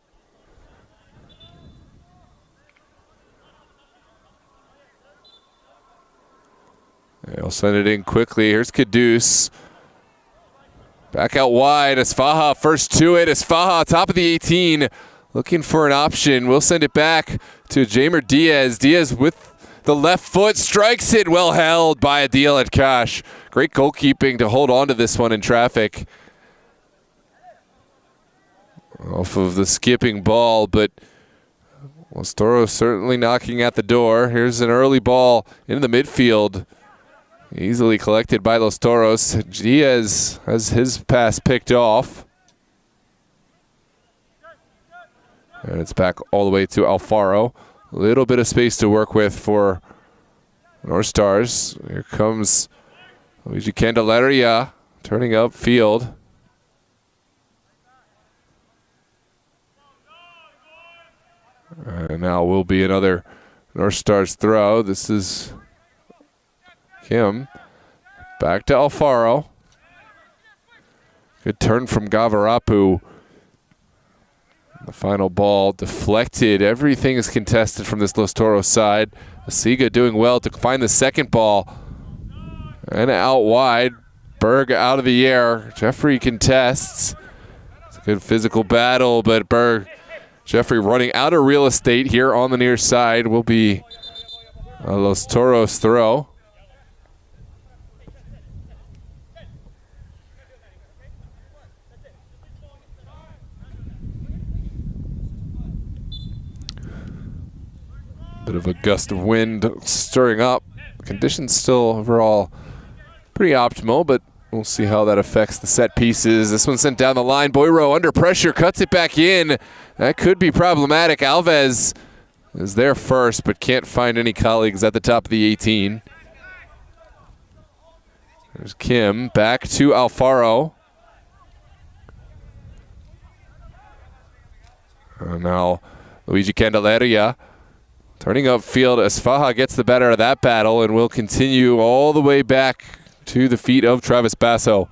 They'll send it in quickly. Here's Caduce. Back out wide. Esfaha first to it. Esfaha top of the 18. Looking for an option. We'll send it back to Jamer Diaz. Diaz with the left foot strikes it. Well held by Adil Akash. Great goalkeeping to hold on to this one in traffic. Off of the skipping ball, but Los Toros certainly knocking at the door. Here's an early ball into the midfield. Easily collected by Los Toros. Diaz has his pass picked off. And it's back all the way to Alfaro. A little bit of space to work with for North Stars. Here comes Luigi Candelaria turning upfield. And now will be another North Stars throw. This is Kim. Back to Alfaro. Good turn from Gavarapu. The final ball deflected. Everything is contested from this Los Toros side. Asiga doing well to find the second ball. And out wide. Berg out of the air. Jeffrey contests. It's a good physical battle, but Jeffrey running out of real estate here on the near side will be a Los Toros throw. Bit of a gust of wind stirring up. Conditions still overall pretty optimal, but we'll see how that affects the set pieces. This one sent down the line. Boyro under pressure, cuts it back in. That could be problematic. Alves is there first, but can't find any colleagues at the top of the 18. There's Kim, back to Alfaro. And now Luigi Candelaria. Turning upfield, Esfaha gets the better of that battle and will continue all the way back to the feet of Travis Basso.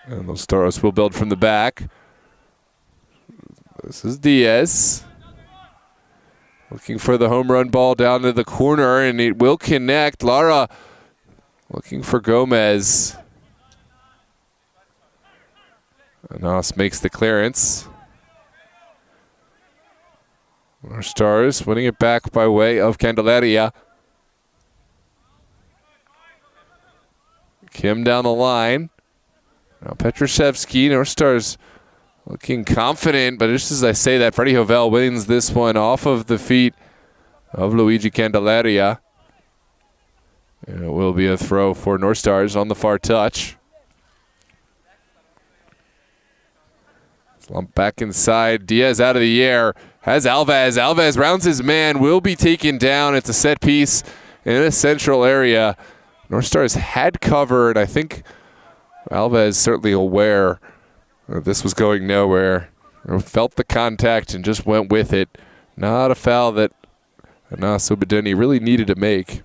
And Los Toros will build from the back. This is Diaz. Looking for the home run ball down to the corner, and it will connect. Lara looking for Gomez. Anas makes the clearance. Our Stars winning it back by way of Candelaria. Kim down the line. Now Petrashevsky, North Stars looking confident, but just as I say that, Freddie Hovell wins this one off of the feet of Luigi Candelaria. And it will be a throw for North Stars on the far touch. Slump back inside. Diaz out of the air. Has Alves. Alves rounds his man. Will be taken down. It's a set piece in a central area. North Stars had cover, and I think Alves certainly aware that this was going nowhere. Felt the contact and just went with it. Not a foul that Anas Ubedini really needed to make.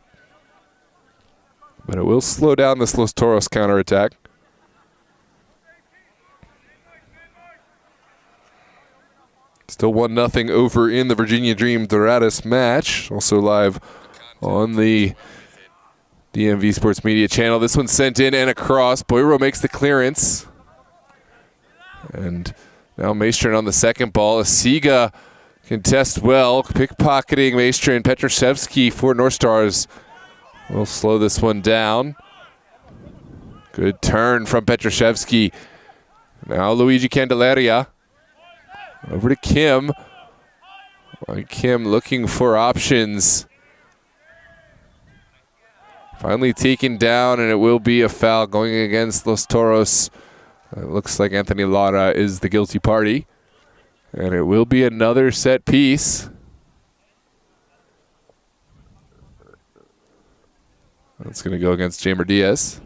But it will slow down this Los Toros counterattack. Still 1-0 over in the Virginia Dream Dorados match. Also live on the DMV Sports Media channel. This one's sent in and across. Boyro makes the clearance. And now Maestrin on the second ball. Asiga contests well. Pickpocketing Maestrin. Petrashevsky for North Stars. We'll slow this one down. Good turn from Petrashevsky. Now Luigi Candelaria. Over to Kim. Kim looking for options. Finally taken down, and it will be a foul going against Los Toros. It looks like Anthony Lara is the guilty party. And it will be another set piece. That's going to go against Jamer Diaz.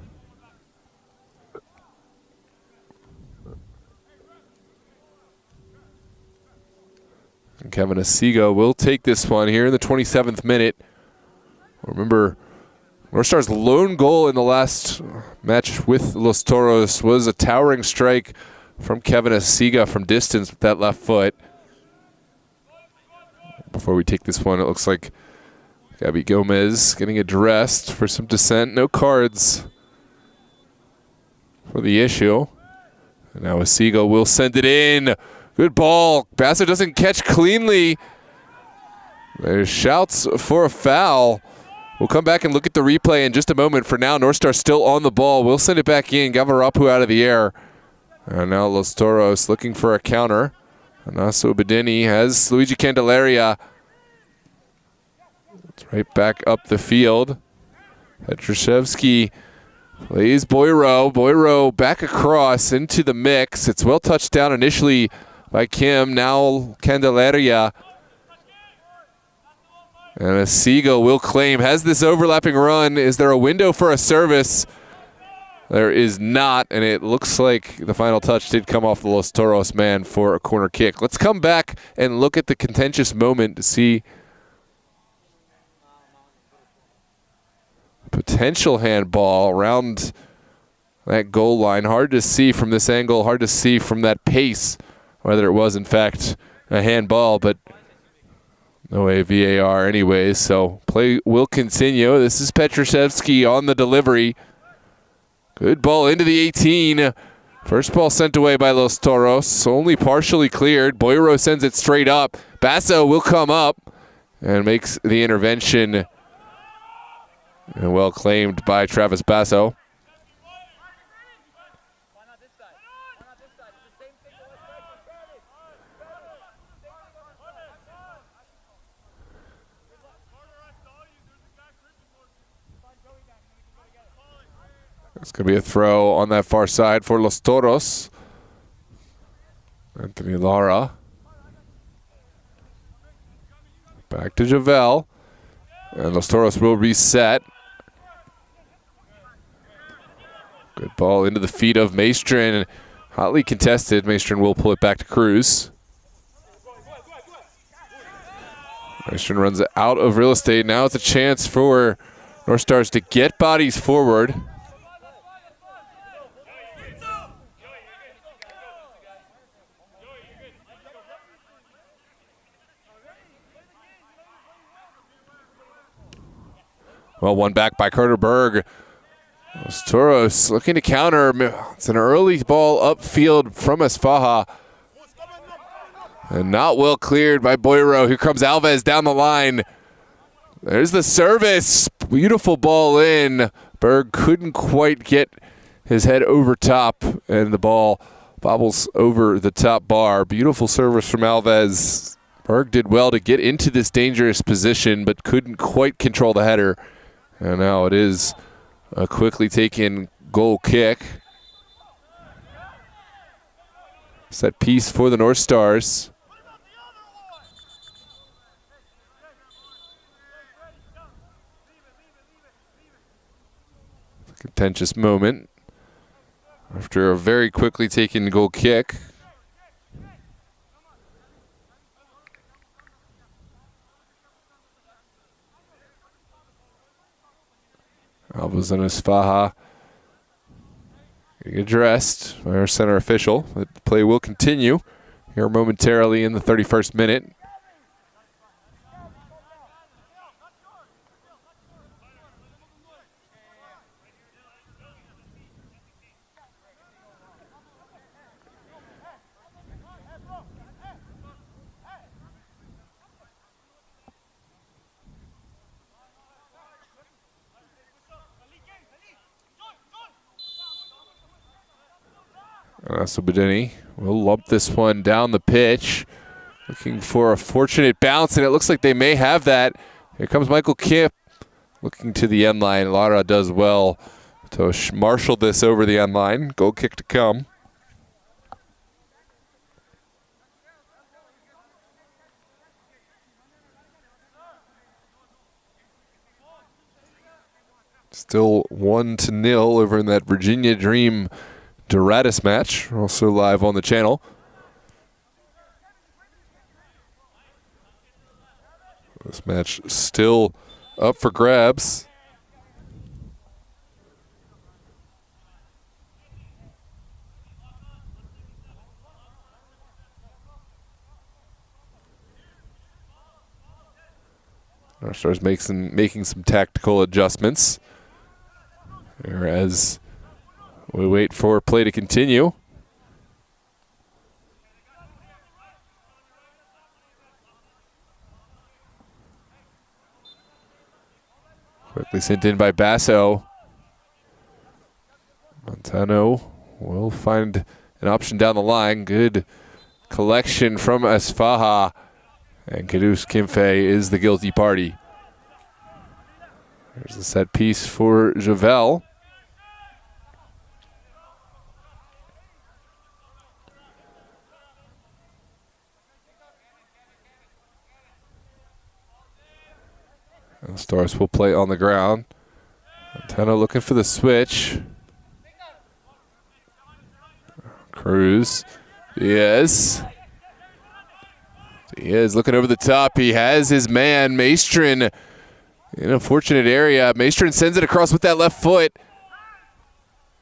And Kevin Asiga will take this one here in the 27th minute. Remember, North Stars' lone goal in the last match with Los Toros was a towering strike from Kevin Asiga from distance with that left foot. Before we take this one, it looks like Gabby Gomez getting addressed for some dissent. No cards for the issue. And now Asiga will send it in. Good ball. Basso doesn't catch cleanly. There's shouts for a foul. We'll come back and look at the replay in just a moment. For now, North Star still on the ball. We'll send it back in. Gavarapu out of the air. And now Los Toros looking for a counter. Anas Ubedini has Luigi Candelaria. It's right back up the field. Petrashevsky plays Boyro. Boyro back across into the mix. It's well touched down initially by Kim. Now Candelaria. And Asiga will claim, has this overlapping run. Is there a window for a service? There is not, and it looks like the final touch did come off the Los Toros man for a corner kick. Let's come back and look at the contentious moment to see potential handball around that goal line. Hard to see from this angle, hard to see from that pace whether it was in fact a handball, but no way VAR anyways, so play will continue. This is Petrashevsky on the delivery. Good ball into the 18. First ball sent away by Los Toros, only partially cleared. Boyro sends it straight up. Basso will come up and makes the intervention. And well claimed by Travis Basso. It's going to be a throw on that far side for Los Toros. Anthony Lara. Back to Javel. And Los Toros will reset. Good ball into the feet of Maestrin. Hotly contested. Maestrin will pull it back to Cruz. Maestrin runs out of real estate. Now it's a chance for North Stars to get bodies forward. Well, one back by Carter Berg. Los Toros looking to counter. It's an early ball upfield from Esfaha. And not well cleared by Boiro. Here comes Alves down the line. There's the service. Beautiful ball in. Berg couldn't quite get his head over top, and the ball bobbles over the top bar. Beautiful service from Alves. Berg did well to get into this dangerous position, but couldn't quite control the header. And now it is a quickly taken goal kick. Set piece for the North Stars. Contentious moment after a very quickly taken goal kick. Alves and Esfaha getting addressed by our center official. The play will continue here momentarily in the 31st minute. Subadini will lump this one down the pitch, looking for a fortunate bounce, and it looks like they may have that. Here comes Michael Kip looking to the end line. Lara does well to marshal this over the end line. Goal kick to come. Still 1-0 over in that Virginia Dream Doratus match, also live on the channel. This match still up for grabs. Our Stars making some tactical adjustments here as we wait for play to continue. Quickly sent in by Basso. Montano will find an option down the line. Good collection from Esfaha. And Kadus Kimfe is the guilty party. There's the set piece for Javel. And the Stars will play on the ground. Montano looking for the switch. Cruz. Diaz looking over the top. He has his man, Maestrin, in a fortunate area. Maestrin sends it across with that left foot.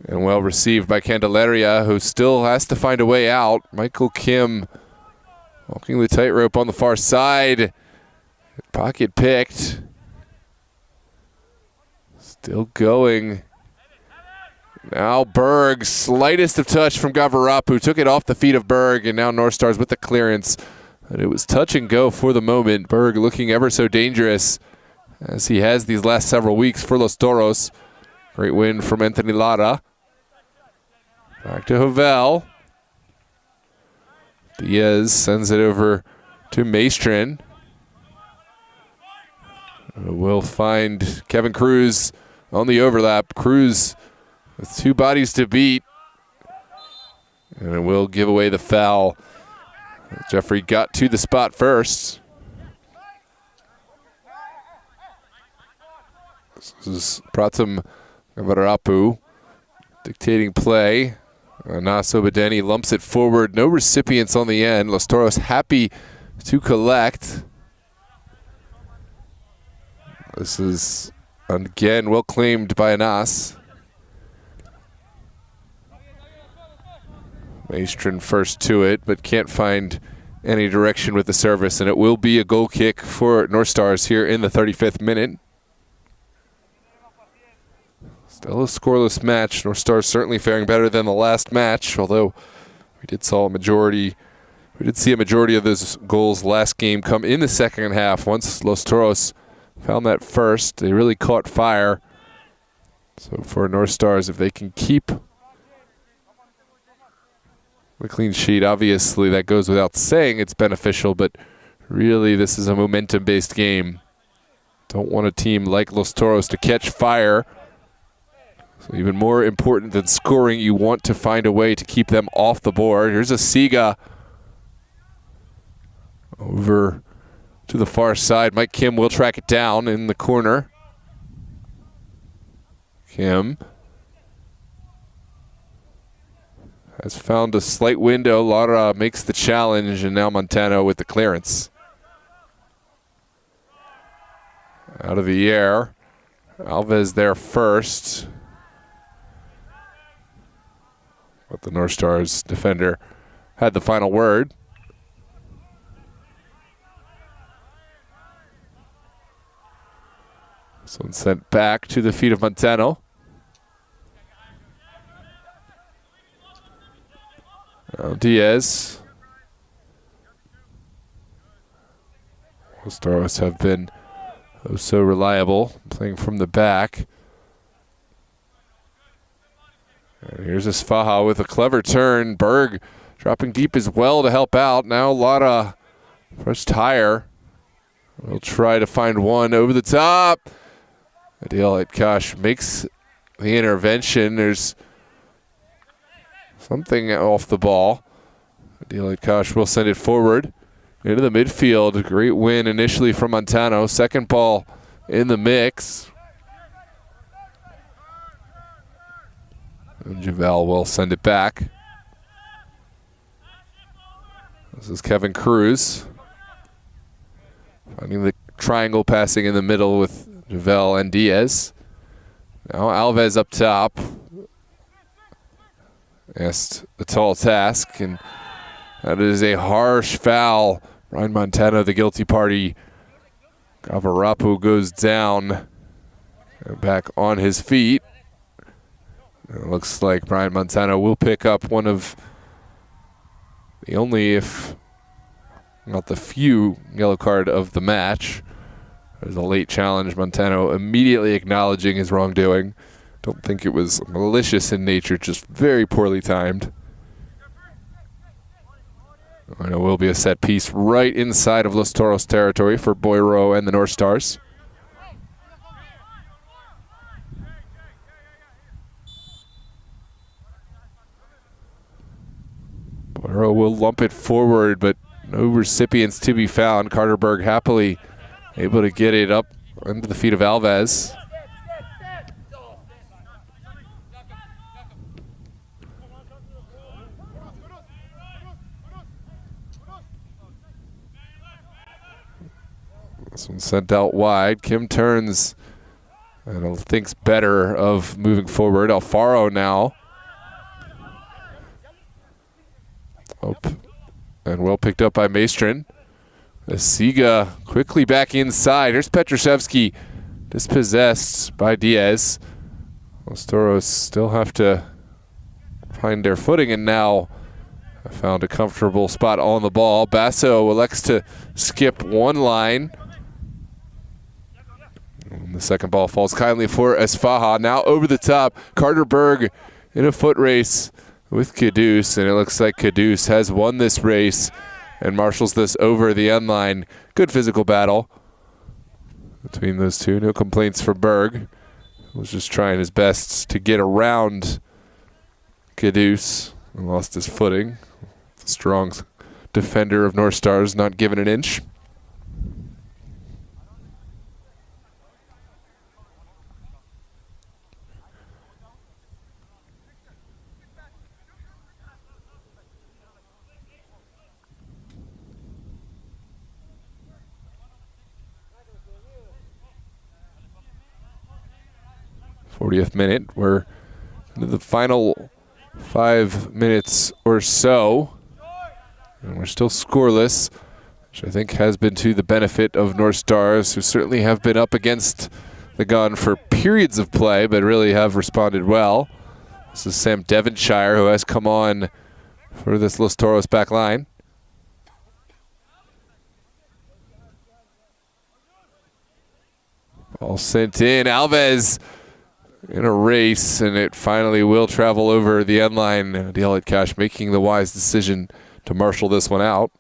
And well received by Candelaria, who still has to find a way out. Michael Kim walking the tightrope on the far side. Pocket picked. Still going. Now Berg, slightest of touch from Gavarapu, took it off the feet of Berg, and now North Stars with the clearance. But it was touch and go for the moment. Berg looking ever so dangerous as he has these last several weeks for Los Toros. Great win from Anthony Lara. Back to Havel. Diaz sends it over to Maestrin. We'll find Kevin Cruz on the overlap. Cruz with two bodies to beat. And it will give away the foul. Jeffrey got to the spot first. This is Pratam Gavarapu dictating play. Naso Badeni lumps it forward. No recipients on the end. Los Toros happy to collect. This is, again, well claimed by Anas. Maestrin first to it, but can't find any direction with the service, and it will be a goal kick for North Stars here in the 35th minute. Still a scoreless match. North Stars certainly faring better than the last match, although we did see a majority of those goals last game come in the second half. Once Los Toros found that first, they really caught fire. So for North Stars, if they can keep the clean sheet, obviously that goes without saying it's beneficial, but really this is a momentum-based game. Don't want a team like Los Toros to catch fire. So even more important than scoring, you want to find a way to keep them off the board. Here's a Siga over to the far side. Mike Kim will track it down in the corner. Kim has found a slight window. Lara makes the challenge, and now Montano with the clearance. Out of the air. Alves there first. But the North Stars defender had the final word. This one sent back to the feet of Montano. Now Diaz. Los Toros have been so reliable, playing from the back. And here's Esfaha with a clever turn. Berg dropping deep as well to help out. Now Lara, first higher. We'll try to find one over the top. Adil Atkash makes the intervention. There's something off the ball. Adil Atkash will send it forward into the midfield. A great win initially from Montano. Second ball in the mix. And Javel will send it back. This is Kevin Cruz. Finding the triangle passing in the middle with Javel and Diaz. Now Alves up top. Asked a tall task, and that is a harsh foul. Ryan Montano, the guilty party. Gavarapu goes down and back on his feet. It looks like Brian Montano will pick up one of the only, if not the few, yellow card of the match. There's a late challenge. Montano immediately acknowledging his wrongdoing. Don't think it was malicious in nature, just very poorly timed. And it will be a set piece right inside of Los Toros territory for Boiro and the North Stars. Boiro will lump it forward, but no recipients to be found. Carter Berg happily able to get it up under the feet of Alves. This one sent out wide. Kim turns and thinks better of moving forward. Alfaro now. And well picked up by Maestrin. Siga quickly back inside. Here's Petruszewski, dispossessed by Diaz. Los Toros still have to find their footing, and now found a comfortable spot on the ball. Basso elects to skip one line. And the second ball falls kindly for Esfaha. Now over the top, Carter Berg in a foot race with Caduce, and it looks like Caduce has won this race and marshals this over the end line. Good physical battle between those two. No complaints for Berg. He was just trying his best to get around Caduce and lost his footing. The strong defender of North Stars not given an inch. 40th minute. We're into the final 5 minutes or so, and we're still scoreless, which I think has been to the benefit of North Stars, who certainly have been up against the gun for periods of play, but really have responded well. This is Sam Devonshire, who has come on for this Los Toros back line. Ball sent in. Alves in a race, and it finally will travel over the end line. Adiel Cash making the wise decision to marshal this one out.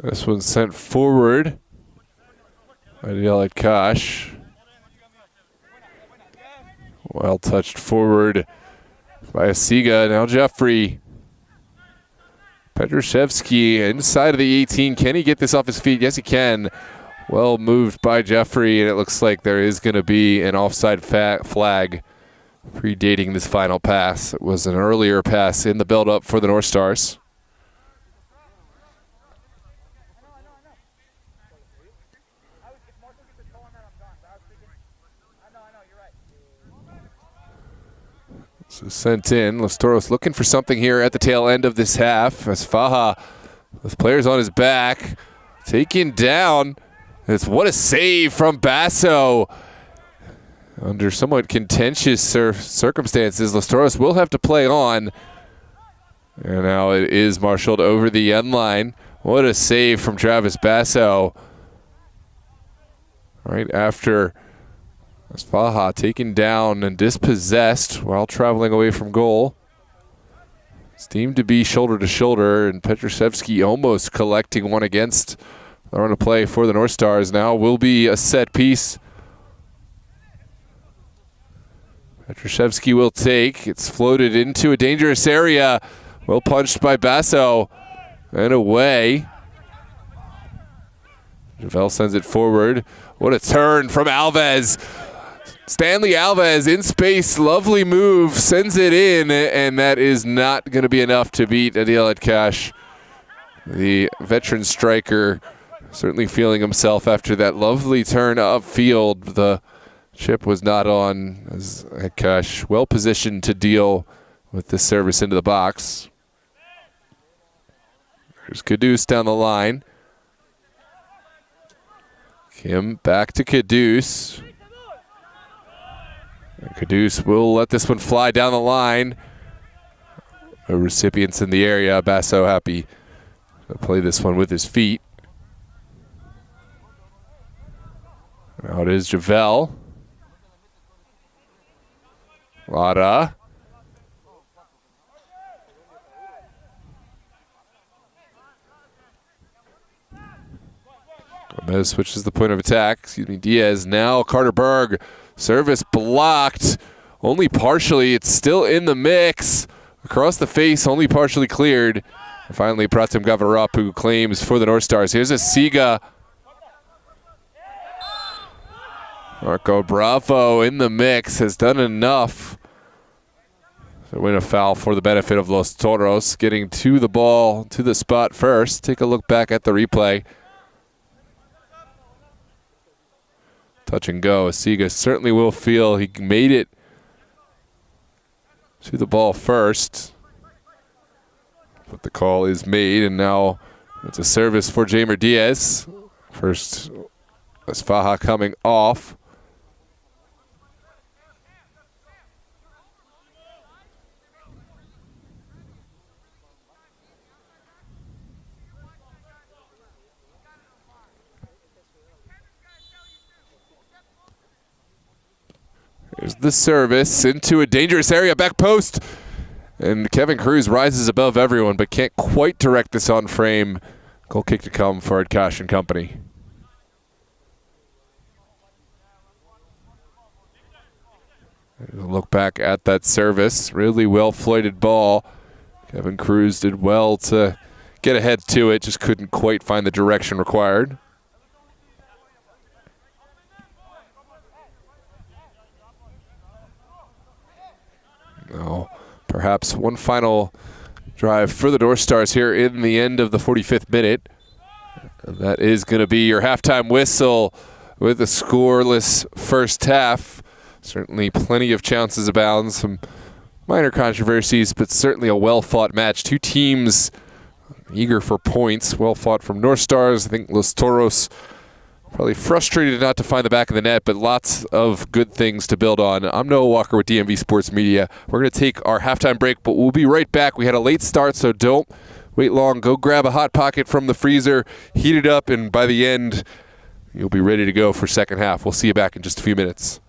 This one's sent forward. Adiel Cash. Well touched forward by Asiga. Now Jeffrey. Petruszewski inside of the 18. Can he get this off his feet? Yes, he can. Well moved by Jeffrey, and it looks like there is going to be an offside flag predating this final pass. It was an earlier pass in the build-up for the North Stars. So sent in. Los Toros looking for something here at the tail end of this half as Faja, with players on his back, taken down. What a save from Basso. Under somewhat contentious circumstances, Los Toros will have to play on. And now it is marshaled over the end line. What a save from Travis Basso. Right after Faja taken down and dispossessed while traveling away from goal. It's deemed to be shoulder to shoulder, and Petruszewski almost collecting one against the run of play for the North Stars. Now will be a set piece. Petruszewski will take. It's floated into a dangerous area. Well punched by Basso and away. Javel sends it forward. What a turn from Alves. Stanley Alves in space, lovely move, sends it in, and that is not going to be enough to beat Adiel Cash. The veteran striker certainly feeling himself after that lovely turn upfield. The chip was not on as Cash well positioned to deal with this service into the box. There's Caduce down the line. Kim back to Caduce. Caduce will let this one fly down the line. No recipients in the area. Basso happy to play this one with his feet. Now it is Javel. Lara. Gomez switches the point of attack. Excuse me, Diaz. Now Carter Berg. Service blocked, only partially. It's still in the mix. Across the face, only partially cleared. And finally, Pratim Gavarup, who claims for the North Stars. Here's Asiga. Marco Bravo in the mix, has done enough to win a foul for the benefit of Los Toros. Getting to the ball, to the spot first. Take a look back at the replay. Touch and go. Asiga certainly will feel he made it to the ball first. But the call is made, and now it's a service for Jamer Diaz. First, as Faja coming off. Here's the service into a dangerous area, back post. And Kevin Cruz rises above everyone, but can't quite direct this on frame. Goal kick to come for Cash and company. There's a look back at that service. Really well flighted ball. Kevin Cruz did well to get ahead to it, just couldn't quite find the direction required. Now, perhaps one final drive for the North Stars here in the end of the 45th minute. And that is going to be your halftime whistle with a scoreless first half. Certainly plenty of chances abound, some minor controversies, but certainly a well-fought match. Two teams eager for points, well-fought from North Stars. I think Los Toros probably frustrated not to find the back of the net, but lots of good things to build on. I'm Noah Walker with DMV Sports Media. We're going to take our halftime break, but we'll be right back. We had a late start, so don't wait long. Go grab a Hot Pocket from the freezer, heat it up, and by the end, you'll be ready to go for second half. We'll see you back in just a few minutes.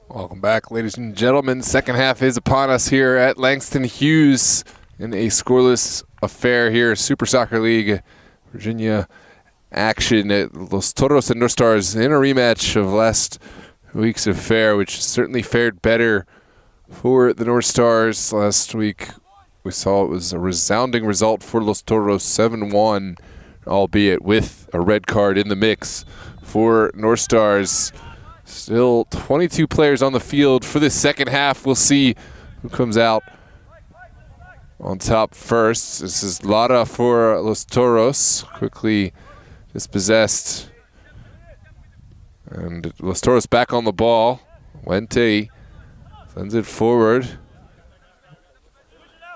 Welcome back, ladies and gentlemen. Second half is upon us here at Langston Hughes in a scoreless affair here. Super Soccer League, Virginia action at Los Toros and North Stars in a rematch of last week's affair, which certainly fared better for the North Stars. Last week we saw it was a resounding result for Los Toros, 7-1, albeit with a red card in the mix for North Stars. Still 22 players on the field for this second half. We'll see who comes out on top first. This is Lara for Los Toros, quickly dispossessed. And Los Toros back on the ball. Wente sends it forward.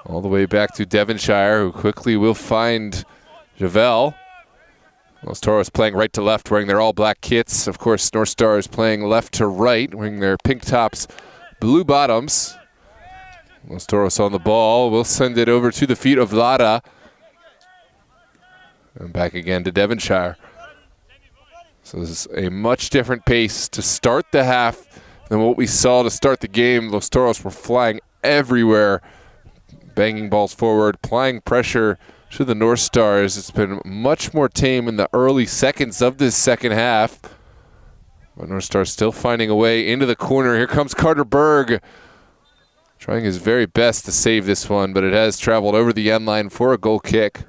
All the way back to Devonshire, who quickly will find Javel. Los Toros playing right to left, wearing their all-black kits. Of course, North Stars playing left to right, wearing their pink tops, blue bottoms. Los Toros on the ball. We'll send it over to the feet of Lara. And back again to Devonshire. So this is a much different pace to start the half than what we saw to start the game. Los Toros were flying everywhere, banging balls forward, applying pressure to the North Stars. It's been much more tame in the early seconds of this second half. But North Stars still finding a way into the corner. Here comes Carter Berg, trying his very best to save this one, but it has traveled over the end line for a goal kick.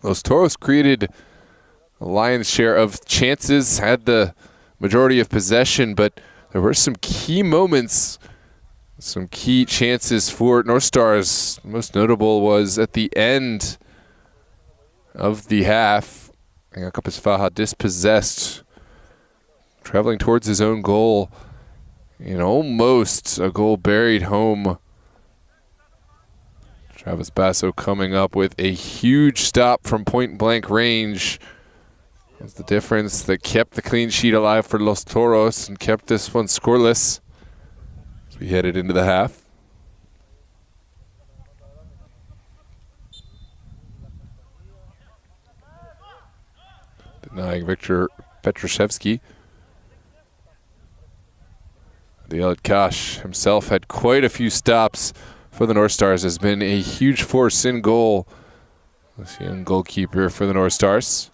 Los Toros created a lion's share of chances, had the majority of possession, but there were some key moments, some key chances for North Stars. Most notable was at the end of the half. Jacobus Faja dispossessed, traveling towards his own goal, and almost a goal buried home. Travis Basso coming up with a huge stop from point-blank range. That's the difference that kept the clean sheet alive for Los Toros and kept this one scoreless as we headed into the half. Denying Victor Petrushevsky. Adil Kash himself had quite a few stops for the North Stars, has been a huge force in goal. This young goalkeeper for the North Stars.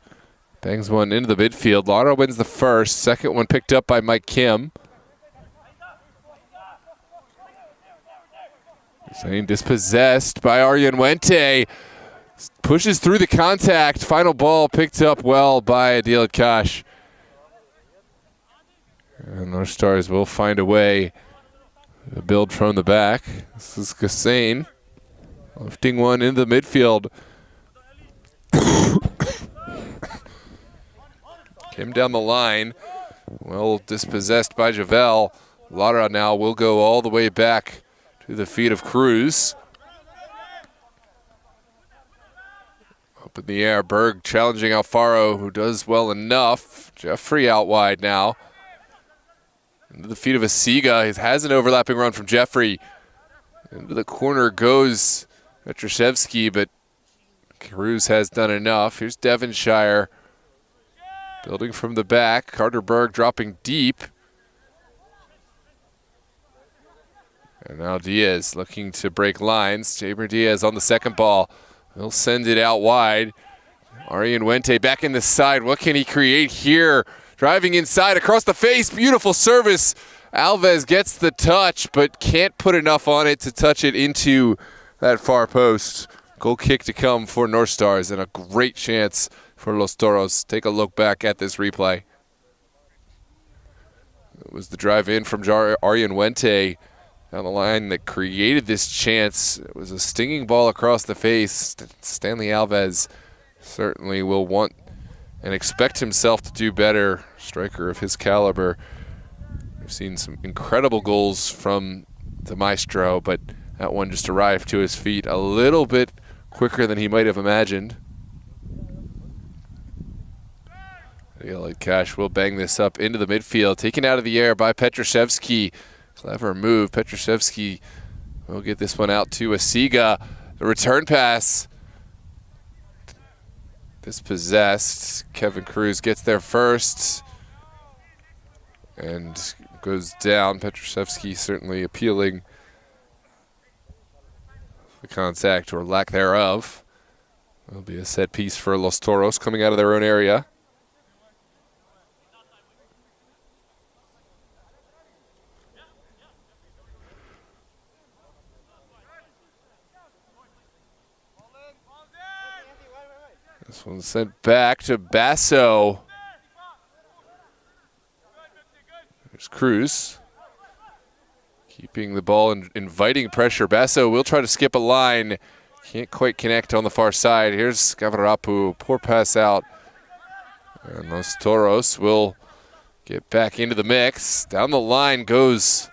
Bangs one into the midfield. Lara wins the first. Second one picked up by Mike Kim. Saying dispossessed by Aryan Wente. Pushes through the contact. Final ball picked up well by Adil Kash. And North Stars will find a way to build from the back. This is Gassane lifting one into the midfield. Came down the line. Well dispossessed by Javel. Lara now will go all the way back to the feet of Cruz. Up in the air, Berg challenging Alfaro, who does well enough. Jeffrey out wide now. Into the feet of Asiga. He has an overlapping run from Jeffrey. Into the corner goes Petrushevsky, but Cruz has done enough. Here's Devonshire. Building from the back. Carter Berg dropping deep. And now Diaz looking to break lines. Jaber Diaz on the second ball. He'll send it out wide. Aryan Wente back in the side. What can he create here? Driving inside across the face. Beautiful service. Alves gets the touch, but can't put enough on it to touch it into that far post. Goal kick to come for North Stars, and a great chance for Los Toros. Take a look back at this replay. It was the drive in from Aryan Wente down the line that created this chance. It was a stinging ball across the face. Stanley Alves certainly will want and expect himself to do better. Striker of his caliber. We've seen some incredible goals from the Maestro, but that one just arrived to his feet a little bit quicker than he might have imagined. Cash will bang this up into the midfield, taken out of the air by Petrushevsky. Clever move. Petrushevsky will get this one out to Asiga. The return pass. Dispossessed. Kevin Cruz gets there first. and goes down. Petrusevsky certainly appealing the contact or lack thereof. It'll be a set piece for Los Toros coming out of their own area. This one's sent back to Basso. There's Cruz. Keeping the ball and inviting pressure. Basso will try to skip a line. Can't quite connect on the far side. Here's Gavarapu. Poor pass out. And Los Toros will get back into the mix. Down the line goes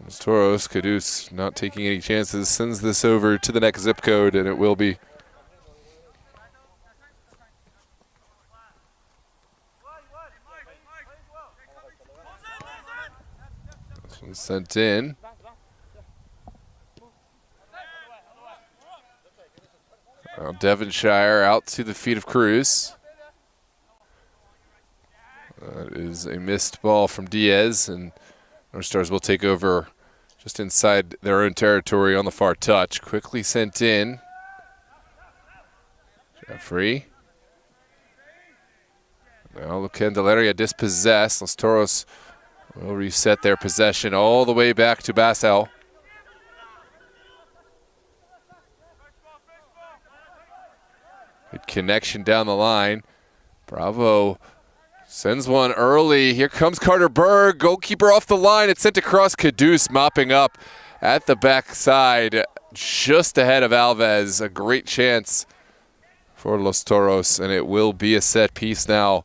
Los Toros. Caduce not taking any chances. Sends this over to the next zip code, and it will be. This one's sent in. Now Devonshire out to the feet of Cruz. That is a missed ball from Diaz, and North Stars will take over just inside their own territory on the far touch. Quickly sent in. Jeffrey. Now the Candelaria dispossessed. Los Toros will reset their possession all the way back to Basso. Good connection down the line. Bravo sends one early. Here comes Carter Berg. Goalkeeper off the line. It's sent across. Caduce mopping up at the backside just ahead of Alves. A great chance for Los Toros, and it will be a set piece now.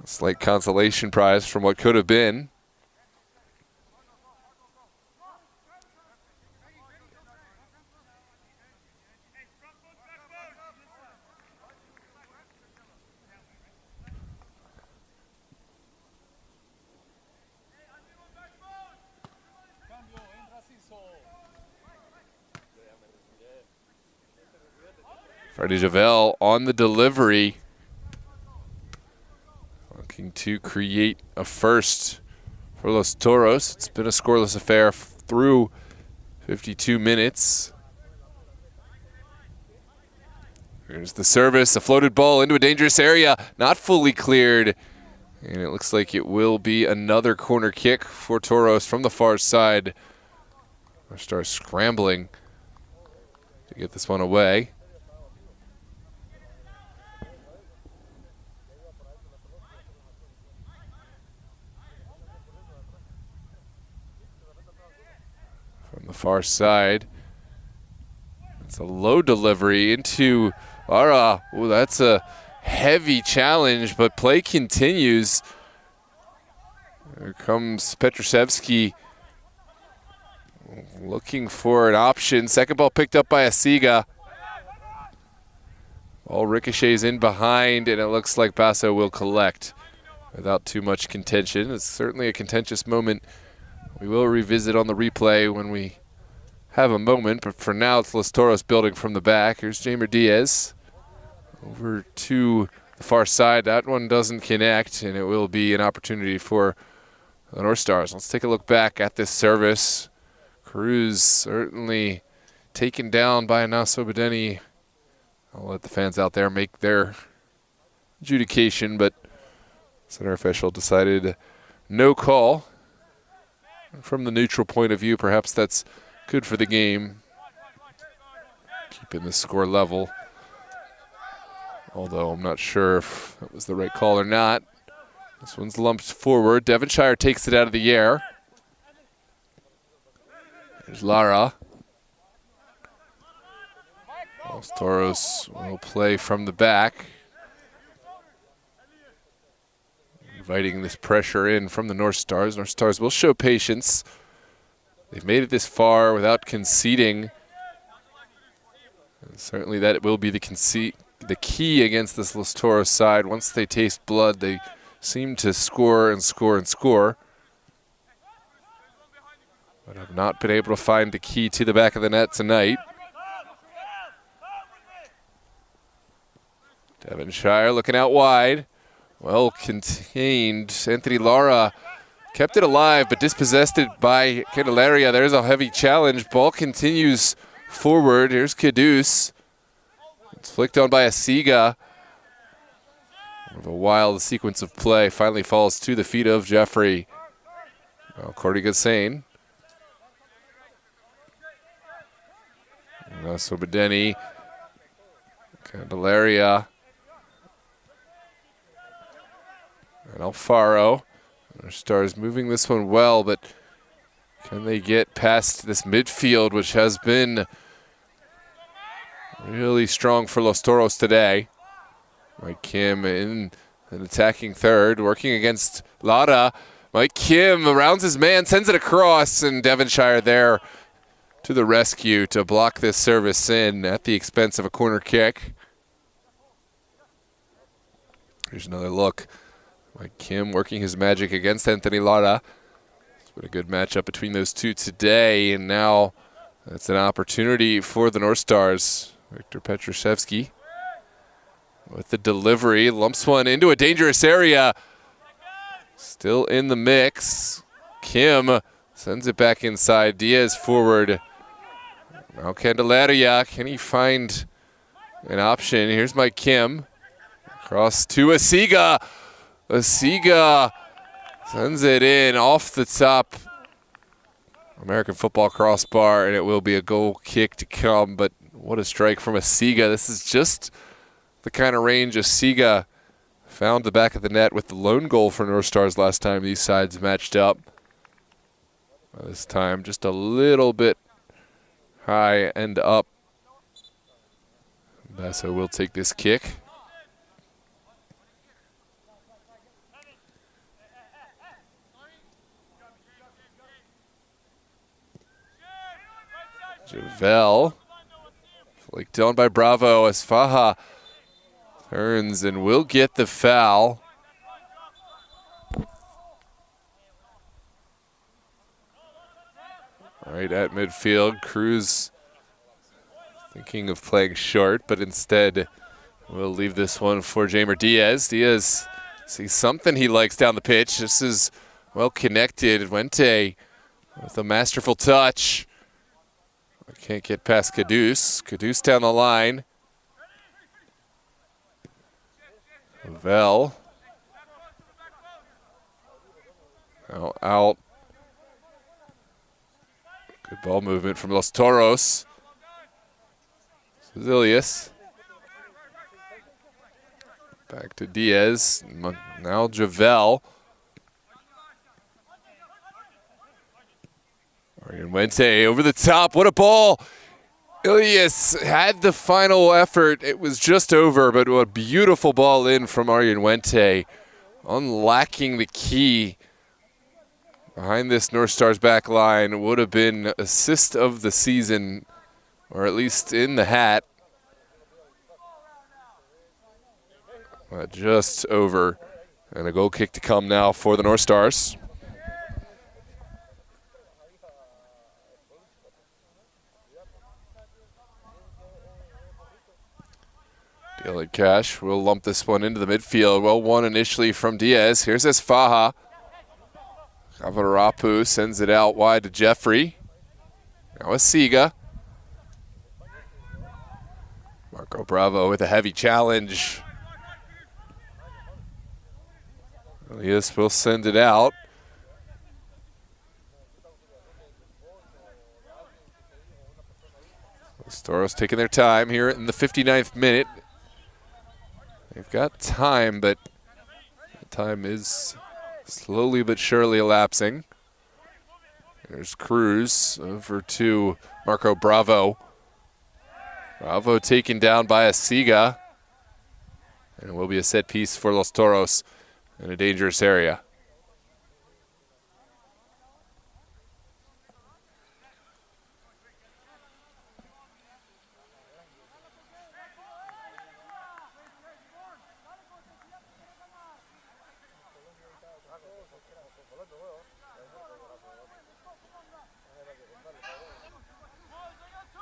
A slight consolation prize from what could have been. Freddie Javel on the delivery. Looking to create a first for Los Toros. It's been a scoreless affair through 52 minutes. Here's the service, a floated ball into a dangerous area, not fully cleared. And it looks like it will be another corner kick for Toros from the far side. Our Stars scrambling to get this one away. From the far side, it's a low delivery into Lara. Ooh, that's a heavy challenge, but play continues. There comes Petrusevsky looking for an option. Second ball picked up by Asiga. Ball ricochets in behind, and it looks like Basso will collect without too much contention. It's certainly a contentious moment. We will revisit on the replay when we have a moment, but for now it's Los Toros building from the back. Here's Jamer Diaz over to the far side. That one doesn't connect, and it will be an opportunity for the North Stars. Let's take a look back at this service. Cruz certainly taken down by Naso Bedeni. I'll let the fans out there make their adjudication, but center official decided no call. From the neutral point of view, perhaps that's good for the game, keeping the score level, although I'm not sure if that was the right call or not. This one's lumped forward. Devonshire takes it out of the air. There's Lara. Los Toros will play from the back, inviting this pressure in from the North Stars. North Stars will show patience. They've made it this far without conceding. And certainly that will be the key against this Los Toros side. Once they taste blood, they seem to score and score and score. But have not been able to find the key to the back of the net tonight. Devonshire looking out wide. well contained. Anthony Lara kept it alive, but dispossessed it by Candelaria. There's a heavy challenge. Ball continues forward. Here's Caduce. It's flicked on by Asiga. A wild sequence of play. Finally falls to the feet of Jeffrey. Well, Cordy Gassane. Sobadeni. Candelaria. And Alfaro. Our Stars moving this one well, but can they get past this midfield, which has been really strong for Los Toros today? Mike Kim in an attacking third, working against Lara. Mike Kim rounds his man, sends it across, and Devonshire there to the rescue to block this service in at the expense of a corner kick. Here's another look. Mike Kim working his magic against Anthony Lara. It's been a good matchup between those two today, and now that's an opportunity for the North Stars. Victor Petrushevsky with the delivery, lumps one into a dangerous area. Still in the mix. Kim sends it back inside. Diaz forward. Now Candelaria, can he find an option? Here's Mike Kim. Cross to Asiga. Asiga sends it in off the top American football crossbar, and it will be a goal kick to come, but what a strike from Asiga. This is just the kind of range Asiga found the back of the net with the lone goal for North Stars last time these sides matched up. This time just a little bit high and up. Basso will take this kick. Javel, flicked on by Bravo as Faha turns and will get the foul. Right at midfield, Cruz thinking of playing short, but instead we'll leave this one for Jamer Diaz. Diaz sees something he likes down the pitch. This is well connected. Wente with a masterful touch. Can't get past Caduce. Caduce down the line. Vel. Now out. Good ball movement from Los Toros. Cecilius. Back to Diaz. Now Javel. Arian Wente over the top. What a ball. Ilias had the final effort. It was just over, but what a beautiful ball in from Arian Wente. Unlacking the key behind this North Stars back line. Would have been assist of the season, or at least in the hat. Just over. And a goal kick to come now for the North Stars. Dylan Cash will lump this one into the midfield. Well won initially from Diaz. Here's Esfaha. Kavarapu sends it out wide to Jeffrey. Now Asiga. Marco Bravo with a heavy challenge. Elias will send it out. Los Toros taking their time here in the 59th minute. They've got time, but time is slowly but surely elapsing. There's Cruz over to Marco Bravo. Bravo taken down by Asiga. And it will be a set piece for Los Toros in a dangerous area.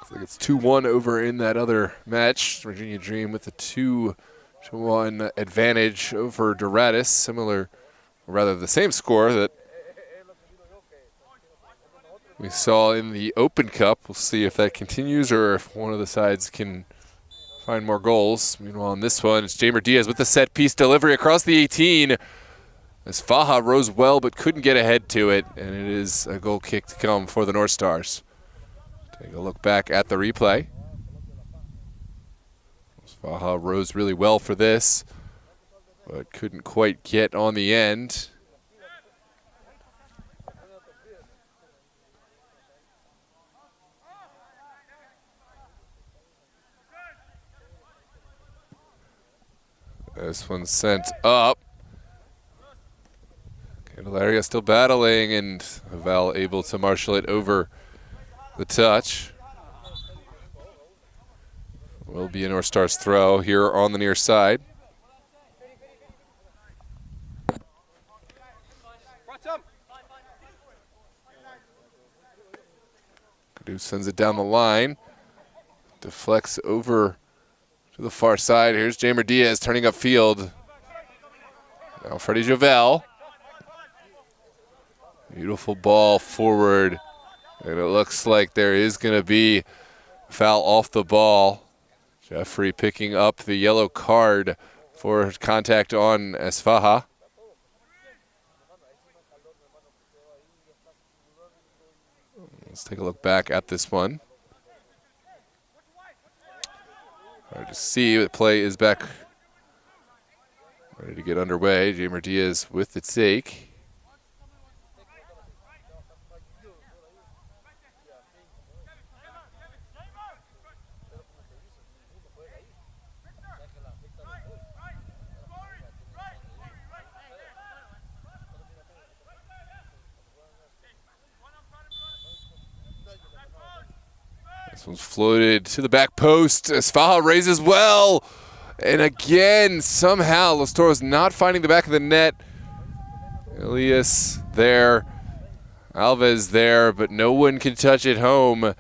Looks like it's 2-1 over in that other match. Virginia Dream with a 2 2-1 advantage over Doratus, similar, or rather the same score that we saw in the Open Cup. We'll see if that continues or if one of the sides can find more goals. Meanwhile, on this one, it's Jamer Diaz with the set-piece delivery across the 18. As Faja rose well but couldn't get ahead to it, and it is a goal kick to come for the North Stars. Take a look back at the replay. Faja rose really well for this, but couldn't quite get on the end. This one's sent up. Candelaria still battling, and Val able to marshal it over the touch. Will be a North Stars throw here on the near side. Cadu sends it down the line. Deflects over to the far side. Here's Jamer Diaz turning upfield. Now Freddie Javel. Beautiful ball forward. And it looks like there is going to be a foul off the ball. Jeffrey picking up the yellow card for contact on Esfaja. Let's take a look back at this one. Hard to see, the play is back ready to get underway. Jamer Diaz with the take. This one's floated to the back post. Esfaja raises well. And again, somehow, Los Toros not finding the back of the net. Elias there. Alves there, but no one can touch it home.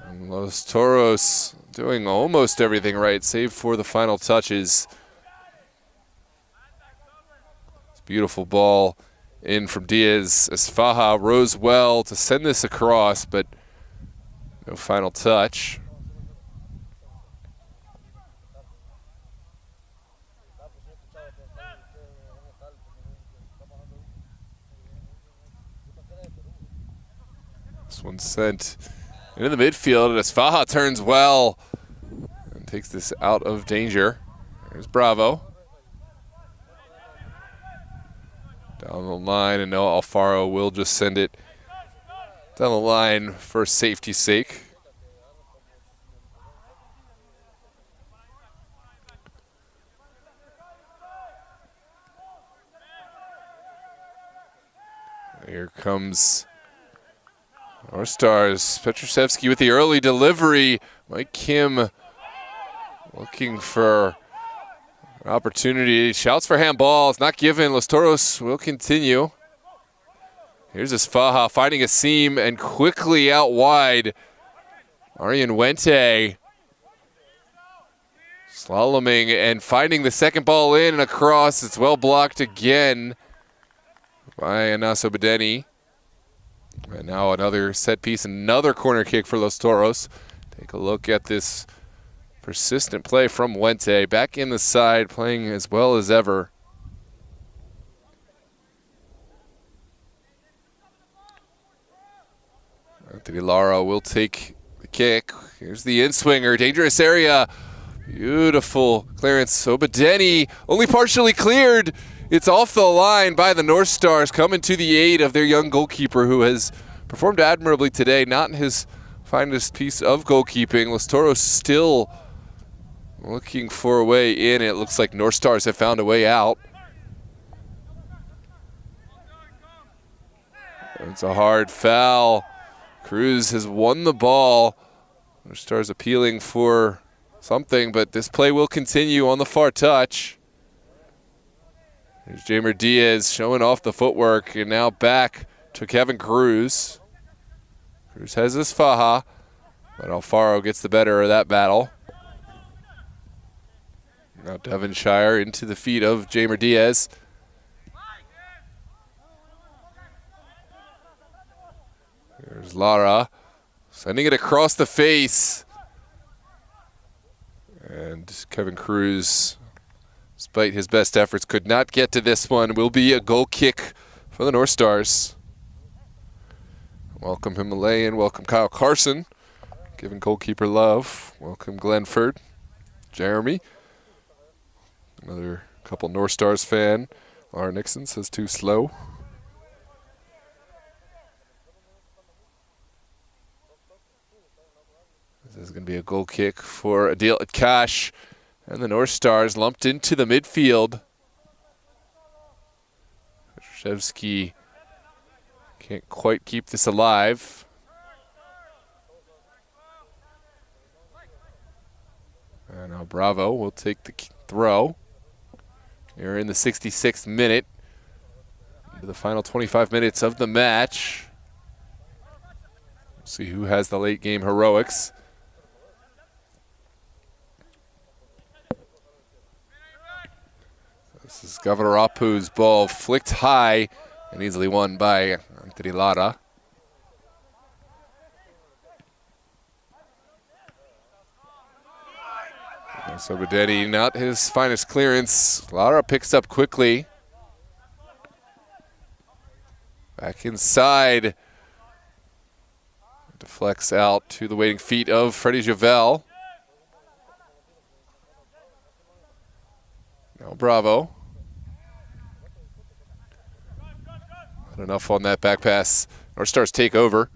And Los Toros doing almost everything right, save for the final touches. Beautiful ball in from Diaz. Esfaja rose well to send this across, but no final touch. This one's sent into the midfield, and Esfaja turns well and takes this out of danger. There's Bravo. Down the line, and Noah Alfaro will just send it down the line for safety's sake. Here comes our Stars. Petrusevsky with the early delivery. Mike Kim looking for an opportunity. Shouts for handball. It's not given. Los Toros will continue. Here's Esfaja finding a seam and quickly out wide. Arian Wente slaloming and finding the second ball in and across. It's well blocked again by Anaso Bedeni. And now another set piece, another corner kick for Los Toros. Take a look at this persistent play from Wente. Back in the side, playing as well as ever. Anthony Lara will take the kick. Here's the in-swinger, dangerous area. Beautiful clearance. Obedeni only partially cleared. It's off the line by the North Stars, coming to the aid of their young goalkeeper who has performed admirably today. Not in his finest piece of goalkeeping. Los Toros still looking for a way in. It looks like North Stars have found a way out. It's a hard foul. Cruz has won the ball. North Stars appealing for something, but this play will continue on the far touch. Here's Jamer Diaz showing off the footwork, and now back to Kevin Cruz. Cruz has Esfaja, but Alfaro gets the better of that battle. Now Devonshire into the feet of Jamer Diaz. There's Lara, sending it across the face. And Kevin Cruz, despite his best efforts, could not get to this one. Will be a goal kick for the North Stars. Welcome Himalayan, welcome Kyle Carson, giving goalkeeper love. Welcome Glenford, Jeremy. Another couple North Stars fan. Laura Nixon says too slow. This is going to be a goal kick for Adil Akash. And the North Stars lumped into the midfield. Petrashevsky can't quite keep this alive. And now Bravo will take the throw. Here in the 66th minute. Into the final 25 minutes of the match. Let's see who has the late game heroics. This is Governor Apu's ball flicked high and easily won by Anthony Lara. So Bedeni, not his finest clearance. Lara picks up quickly. Back inside. Deflects out to the waiting feet of Freddie Javel. Now Bravo. Not enough on that back pass. North Stars take over.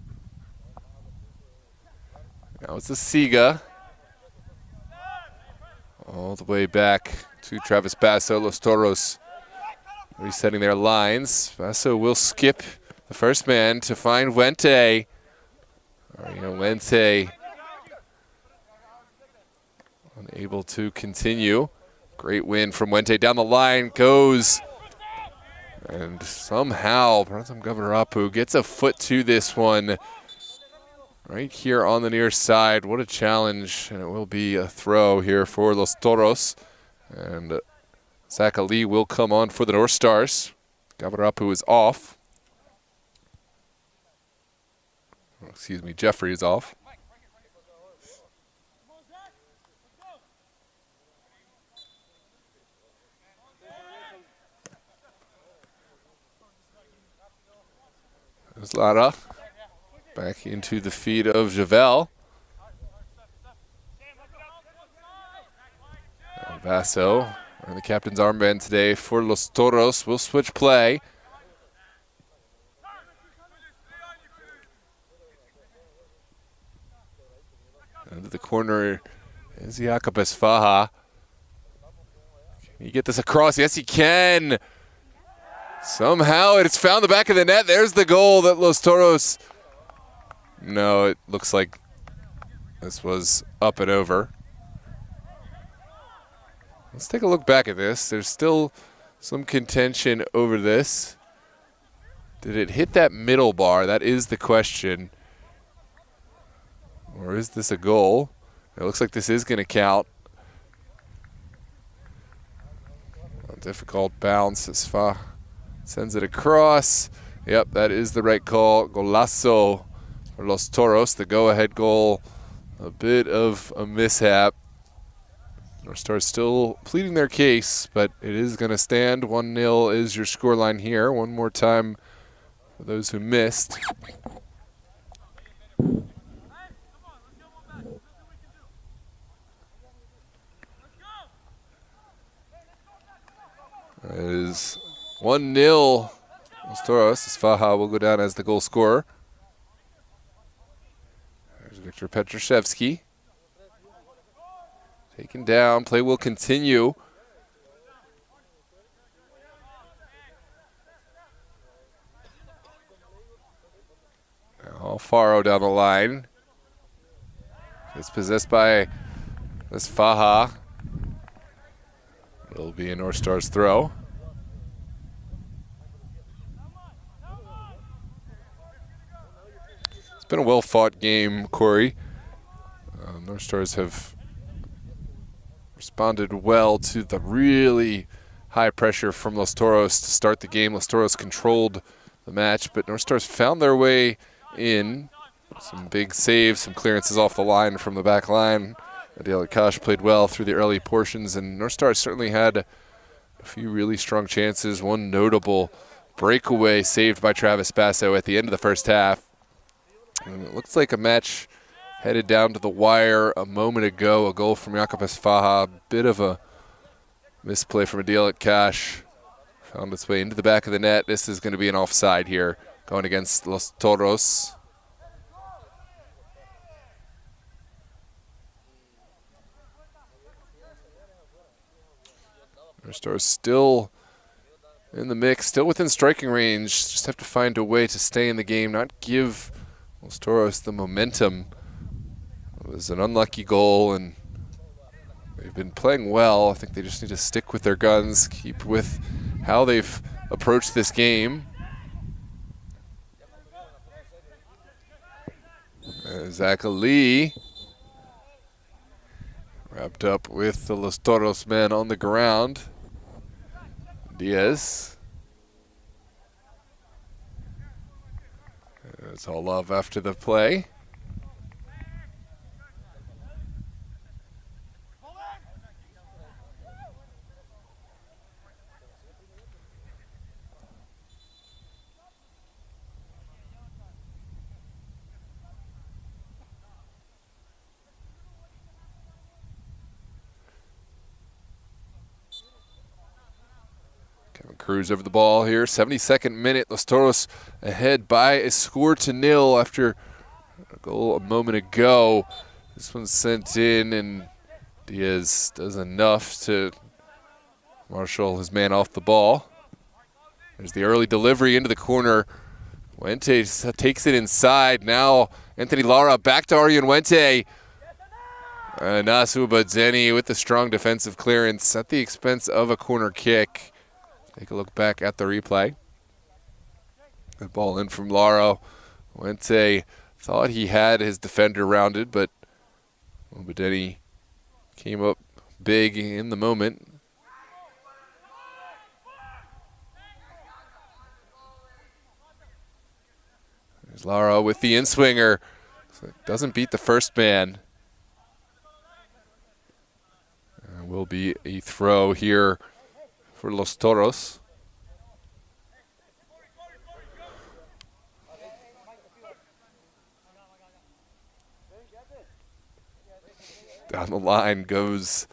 Now it's a Siga. All the way back to Travis Basso. Los Toros resetting their lines. Basso will skip the first man to find Wente. Wente unable to continue. Great win from Wente. Down the line goes. And somehow Pratham Governor Apu gets a foot to this one. Right here on the near side. What a challenge. And it will be a throw here for Los Toros. And Zach Ali will come on for the North Stars. Governor Apu is off. Oh, excuse me, Jeffrey is off. There's Lara. Back into the feet of Javel. Vaso, and the captain's armband today for Los Toros, will switch play. Into the corner is Jakob Esfaha. Can he get this across? Yes, he can. Somehow it's found the back of the net. There's the goal that Los Toros. No, it looks like this was up and over. Let's take a look back at this. There's still some contention over this. Did it hit that middle bar? That is the question. Or is this a goal? It looks like this is going to count. A difficult bounce. Esfa sends it across. Yep, that is the right call. Golazo for Los Toros, the go-ahead goal. A bit of a mishap. North Stars still pleading their case, but it is going to stand. 1-0 is your scoreline here. One more time for those who missed. It is 1-0. Los Toros. Esfaha will go down as the goal scorer. There's Victor Petrashevsky. Taken down. Play will continue. Now Alfaro down the line. It's possessed by Esfaha. It'll be a North Stars throw. It's been a well-fought game, Corey. North Stars have responded well to the really high pressure from Los Toros to start the game. Los Toros controlled the match, but North Stars found their way in. Some big saves, some clearances off the line from the back line. Adil Akash played well through the early portions, and North Stars certainly had a few really strong chances. One notable breakaway saved by Travis Basso at the end of the first half. And it looks like a match headed down to the wire a moment ago. A goal from Jakob Esfaha, a bit of a misplay from Adil Akash. Found its way into the back of the net. This is going to be an offside here, going against Los Toros. North Stars still in the mix, still within striking range. Just have to find a way to stay in the game, not give Los Toros the momentum. It was an unlucky goal, and they've been playing well. I think they just need to stick with their guns, keep with how they've approached this game. Zach Ali wrapped up with the Los Toros men on the ground. Diaz. It's all love after the play. Cruz over the ball here. 72nd minute. Los Toros ahead by a score to nil after a goal a moment ago. This one's sent in, and Diaz does enough to marshal his man off the ball. There's the early delivery into the corner. Wente takes it inside. Now Anthony Lara back to Aryan Wente. Nasu Badzeni with the strong defensive clearance at the expense of a corner kick. Take a look back at the replay. Good ball in from Lara. Wente thought he had his defender rounded, but Badzeni came up big in the moment. There's Lara with the in-swinger. Doesn't beat the first man. Will be a throw here for Los Toros. Down the line goes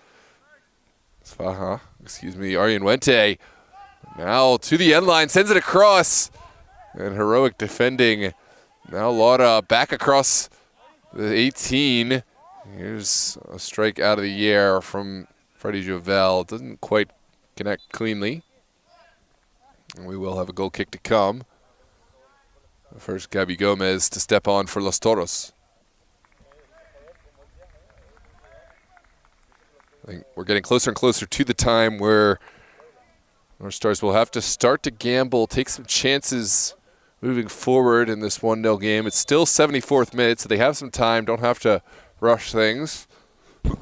Aryan Wente. Now to the end line, sends it across. And heroic defending. Now Lara back across the 18. Here's a strike out of the air from Freddie Jovel. Doesn't quite connect cleanly. And we will have a goal kick to come. First, Gabi Gomez to step on for Los Toros. I think we're getting closer and closer to the time where North Stars will have to start to gamble, take some chances moving forward in this 1-0 game. It's still 74th minute, so they have some time, don't have to rush things. There's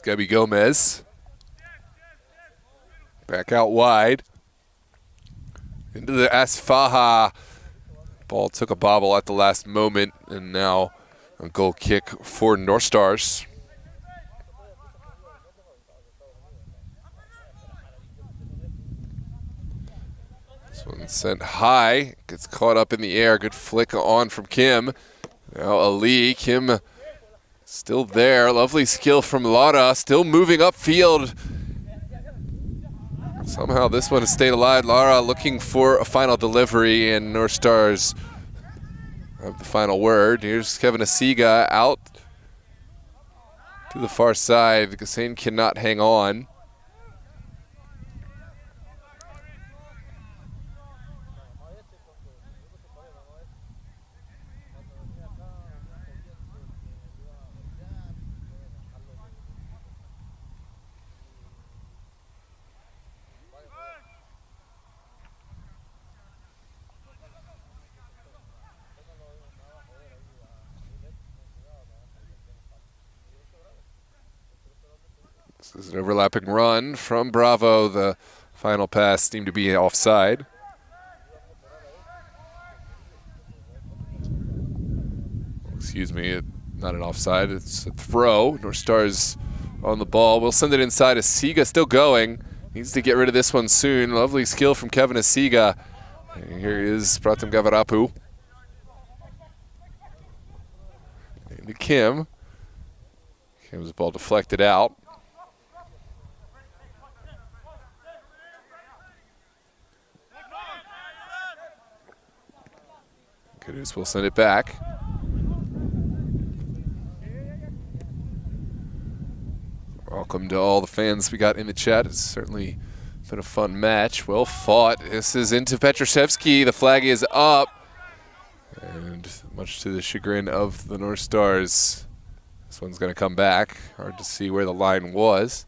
Gabi Gomez. Back out wide. Into the Asfaha. Ball took a bobble at the last moment, and now a goal kick for North Stars. This one sent high, gets caught up in the air. Good flick on from Kim. Now Ali. Kim still there. Lovely skill from Lara. Still moving upfield. Somehow this one has stayed alive. Lara looking for a final delivery, and North Stars have the final word. Here's Kevin Asiga out to the far side. Gassane cannot hang on. This is an overlapping run from Bravo. The final pass seemed to be offside. Excuse me, not an offside, it's a throw. North Stars on the ball. We'll send it inside. Asiga still going. Needs to get rid of this one soon. Lovely skill from Kevin Asiga. And here is Pratim Gavarapu. Into Kim. Kim's ball deflected out. Kudus will send it back. Welcome to all the fans we got in the chat. It's certainly been a fun match. Well fought. This is into Petruszewski. The flag is up. And much to the chagrin of the North Stars, this one's going to come back. Hard to see where the line was.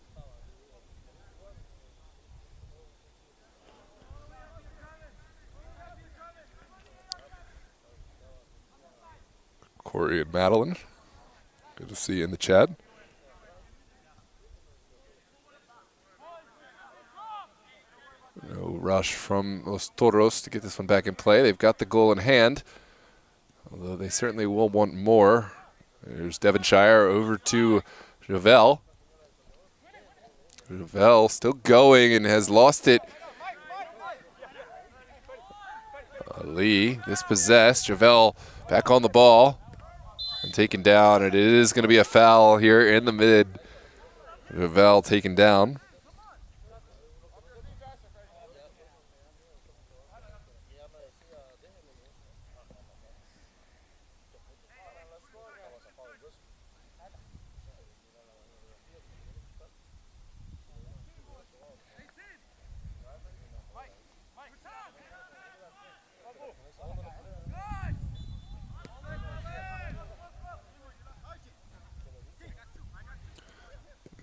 Corey and Madeline, good to see you in the chat. No rush from Los Toros to get this one back in play. They've got the goal in hand, although they certainly will want more. There's Devonshire over to Javel. Javel still going and has lost it. Lee dispossessed. Javel back on the ball and taken down. It is going to be a foul here in the mid. Javel taken down.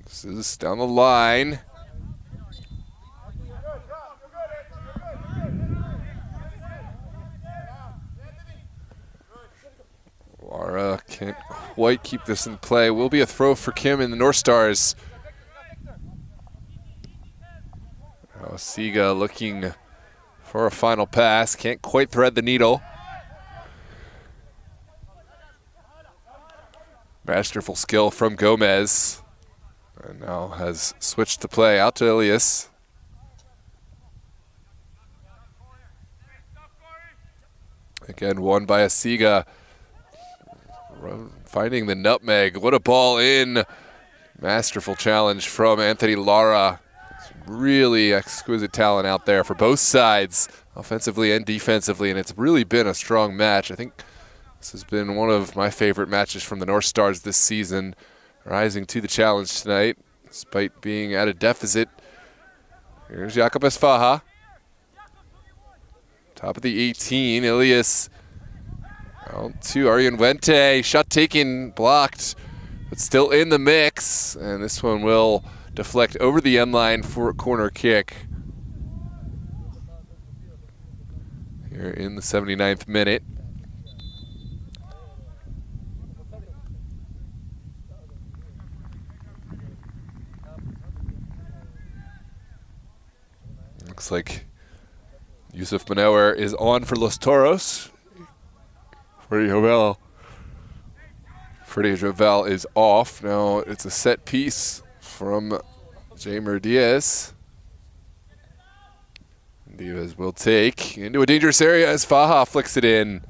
This is down the line. Lara can't quite keep this in play. Will be a throw for Kim and the North Stars. Now Siga looking for a final pass. Can't quite thread the needle. Masterful skill from Gomez. And now has switched the play out to Elias. Again, won by Asiga. Finding the nutmeg. What a ball in. Masterful challenge from Anthony Lara. Really exquisite talent out there for both sides, offensively and defensively, and it's really been a strong match. I think this has been one of my favorite matches from the North Stars this season. Rising to the challenge tonight, despite being at a deficit. Here's Jakob Esfaha. Top of the 18, Ilias out to Aryan Wente. Shot taken, blocked, but still in the mix. And this one will deflect over the end line for a corner kick. Here in the 79th minute. Looks like Yusuf Manower is on for Los Toros. Freddie Javel is off. Now it's a set piece from Jamer Diaz. Diaz will take into a dangerous area as Faha flicks it in.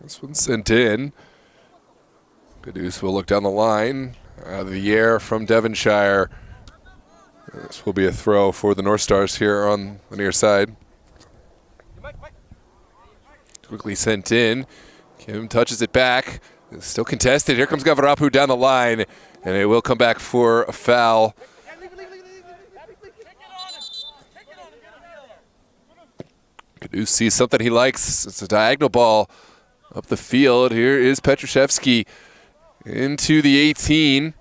This one's sent in. Kudus will look down the line. Out of the air from Devonshire. This will be a throw for the North Stars here on the near side. Quickly sent in. Kim touches it back. It's still contested. Here comes Gavarapu down the line. And it will come back for a foul. Kudus sees something he likes. It's a diagonal ball up the field. Here is Petruszewski into the 18.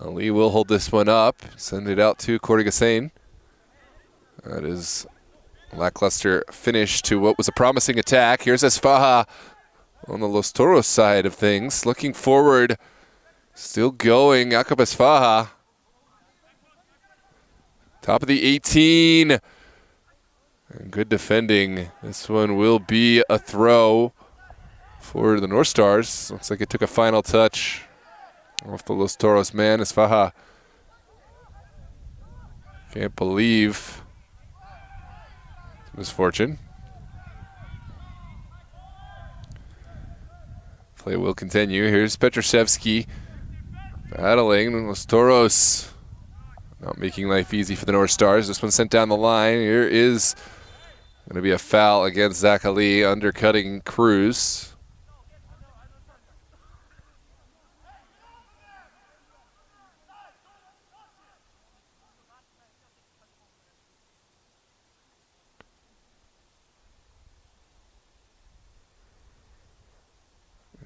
Lee will hold this one up, send it out to Corrigasain. That is a lackluster finish to what was a promising attack. Here's Esfaja on the Los Toros side of things, looking forward, still going, Jakob Esfaja. Top of the 18. And good defending. This one will be a throw for the North Stars. Looks like it took a final touch off the Los Toros man. Esfaja. Can't believe misfortune. Play will continue. Here's Petrashevsky battling. Los Toros not making life easy for the North Stars. This one sent down the line. Here is going to be a foul against Zach Ali, undercutting Cruz.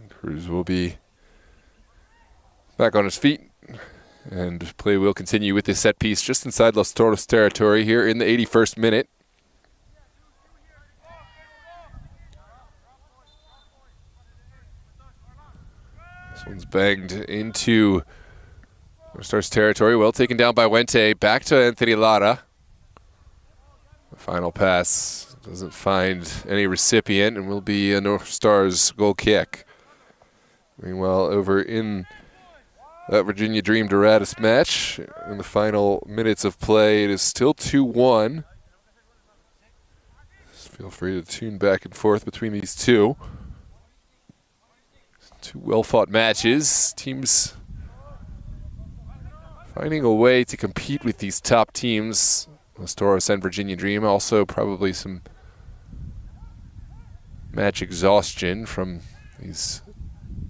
Cruz will be back on his feet, and play will continue with this set piece just inside Los Toros territory here in the 81st minute. This one's banged into North Stars territory, well taken down by Wente, back to Anthony Lara. The final pass doesn't find any recipient and will be a North Stars goal kick. Meanwhile, over in that Virginia Dream Doratus match, in the final minutes of play, it is still 2-1. Feel free to tune back and forth between these two. Two well-fought matches. Teams finding a way to compete with these top teams. Los Toros and Virginia Dream. Also probably some match exhaustion from these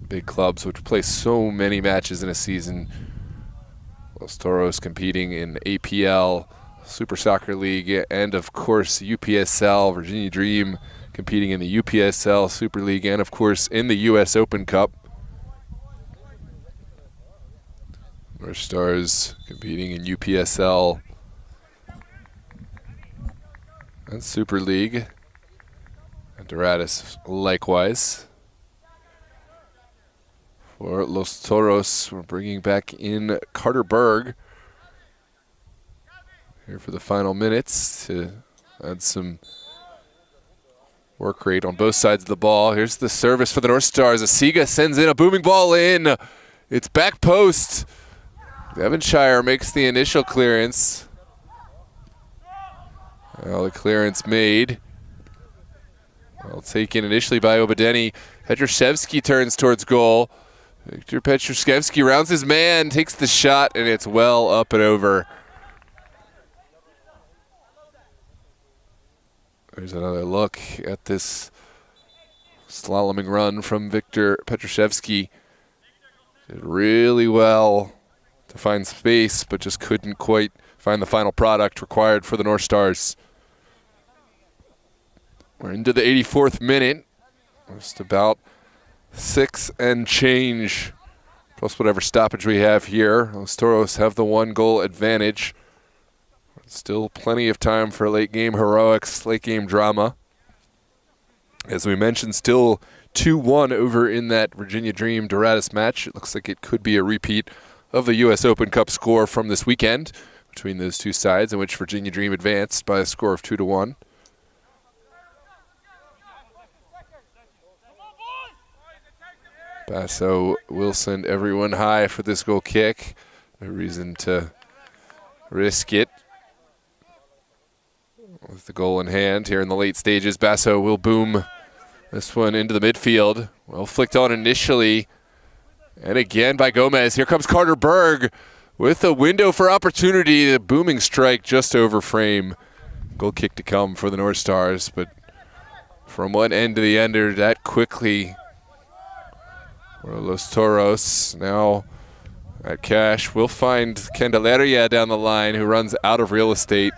big clubs which play so many matches in a season. Los Toros competing in APL, Super Soccer League, and of course UPSL. Virginia Dream competing in the UPSL Super League, and of course in the US Open Cup. North Stars competing in UPSL and Super League, and Doratus likewise. For Los Toros, we're bringing back in Carter Berg here for the final minutes to add some work rate on both sides of the ball. Here's the service for the North Stars. Asiga sends in a booming ball in. It's back post. Devonshire makes the initial clearance. Well, the clearance made. Well taken initially by Obadeni. Petrashevsky turns towards goal. Victor Petrashevsky rounds his man, takes the shot, and it's well up and over. There's another look at this slaloming run from Victor Petrashevsky. Did really well to find space, but just couldn't quite find the final product required for the North Stars. We're into the 84th minute. Just about 6 and change, plus whatever stoppage we have here. Los Toros have the 1-goal advantage. Still plenty of time for late game heroics, late game drama. As we mentioned, still 2-1 over in that Virginia Dream Doratus match. It looks like it could be a repeat of the US Open Cup score from this weekend between those two sides, in which Virginia Dream advanced by a score of 2-1. Basso will send everyone high for this goal kick. No reason to risk it. With the goal in hand here in the late stages, Basso will boom this one into the midfield. Well flicked on initially. And again by Gomez. Here comes Carter Berg with a window for opportunity. The booming strike just over frame. Goal kick to come for the North Stars, but from one end to the end that quickly. Los Toros now at cash. We'll find Candelaria down the line, who runs out of real estate.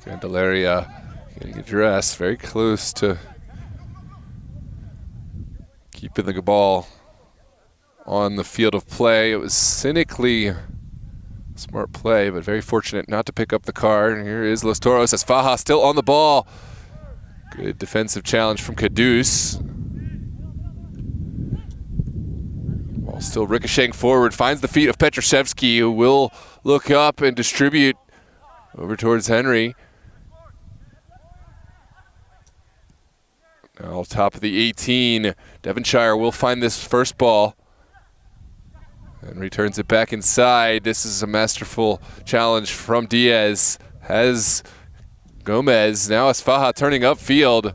Candelaria getting addressed, very close to keeping the ball on the field of play. It was cynically smart play, but very fortunate not to pick up the card. And here is Los Toros as Faja still on the ball. Good defensive challenge from Caduce. Ball still ricocheting forward, finds the feet of Petrashevsky, who will look up and distribute over towards Henry. Now top of the 18, Devonshire will find this first ball and returns it back inside. This is a masterful challenge from Diaz. Has Gomez, now Esfaha turning upfield.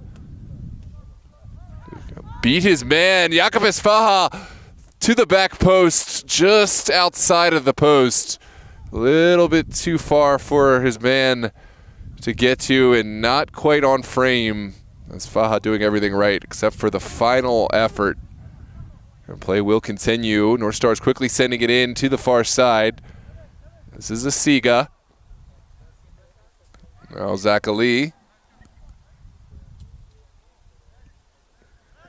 Beat his man, Jakub Esfaha to the back post, just outside of the post. A little bit too far for his man to get to and not quite on frame. Esfaha doing everything right except for the final effort. And play will continue. North Stars quickly sending it in to the far side. This is a Siga. Now Zach Ali.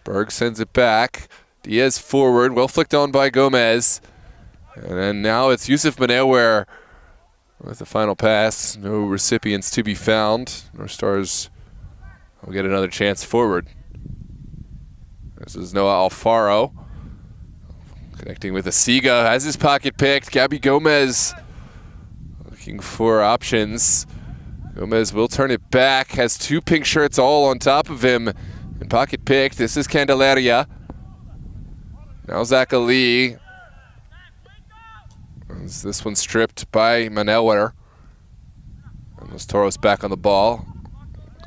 Berg sends it back. Diaz forward, well flicked on by Gomez. And then now it's Yusuf Manelware with the final pass. No recipients to be found. North Stars will get another chance forward. This is Noah Alfaro. Connecting with Asiga, has his pocket picked. Gabby Gomez looking for options. Gomez will turn it back, has two pink shirts all on top of him. And pocket picked, this is Candelaria. Now Zach Ali. This one stripped by Manelware. And Los Toros back on the ball.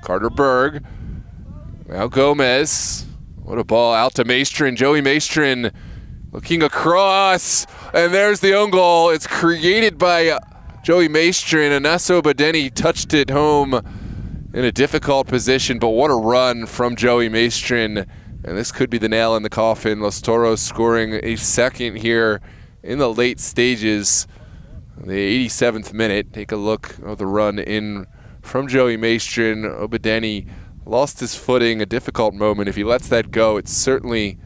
Carter Berg. Now Gomez. What a ball out to Maestrin. Joey Maestrin looking across. And there's the own goal. It's created by Joey Maestrin. Anaso Badeni touched it home in a difficult position, but what a run from Joey Maestrin. And this could be the nail in the coffin. Los Toros scoring a second here in the late stages. The 87th minute. Take a look at the run in from Joey Maestrin. Obadeni lost his footing, a difficult moment. If he lets that go, it's certainly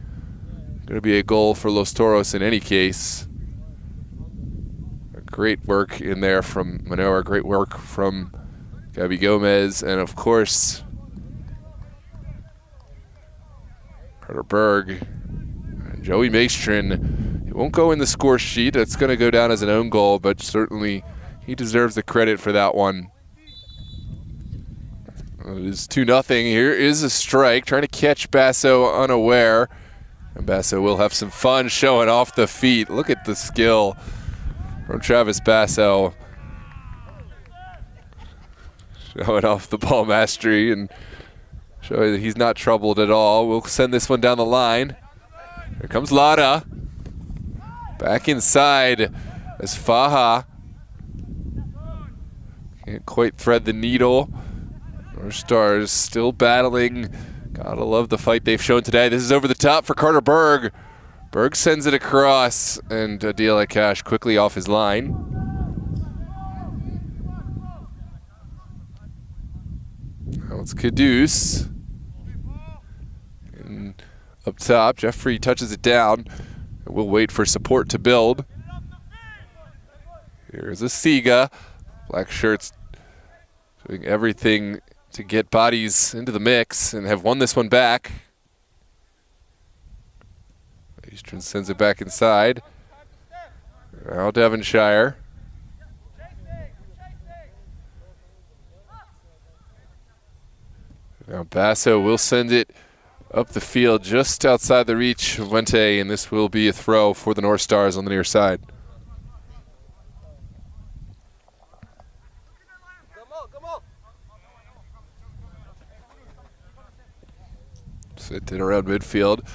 going to be a goal for Los Toros in any case. Great work in there from Manoa, great work from Gabby Gomez, and of course, Carter Berg and Joey Maestrin. It won't go in the score sheet. It's going to go down as an own goal, but certainly he deserves the credit for that one. It is 2-0. Here is a strike, trying to catch Basso unaware. And Basso will have some fun showing off the feet. Look at the skill from Travis Basso. Showing off the ball mastery and showing that he's not troubled at all. We'll send this one down the line. Here comes Lara. Back inside as Faja. Can't quite thread the needle. North Stars still battling. Gotta love the fight they've shown today. This is over the top for Carter Berg. Berg sends it across, and Adil Akash quickly off his line. Now it's Caduce. And up top, Jeffrey touches it down. And we'll wait for support to build. Here's a Siga. Black shirts doing everything to get bodies into the mix and have won this one back. Eastern sends it back inside. Now Devonshire. Now Basso will send it up the field just outside the reach of Wente, and this will be a throw for the North Stars on the near side. Sent it around midfield.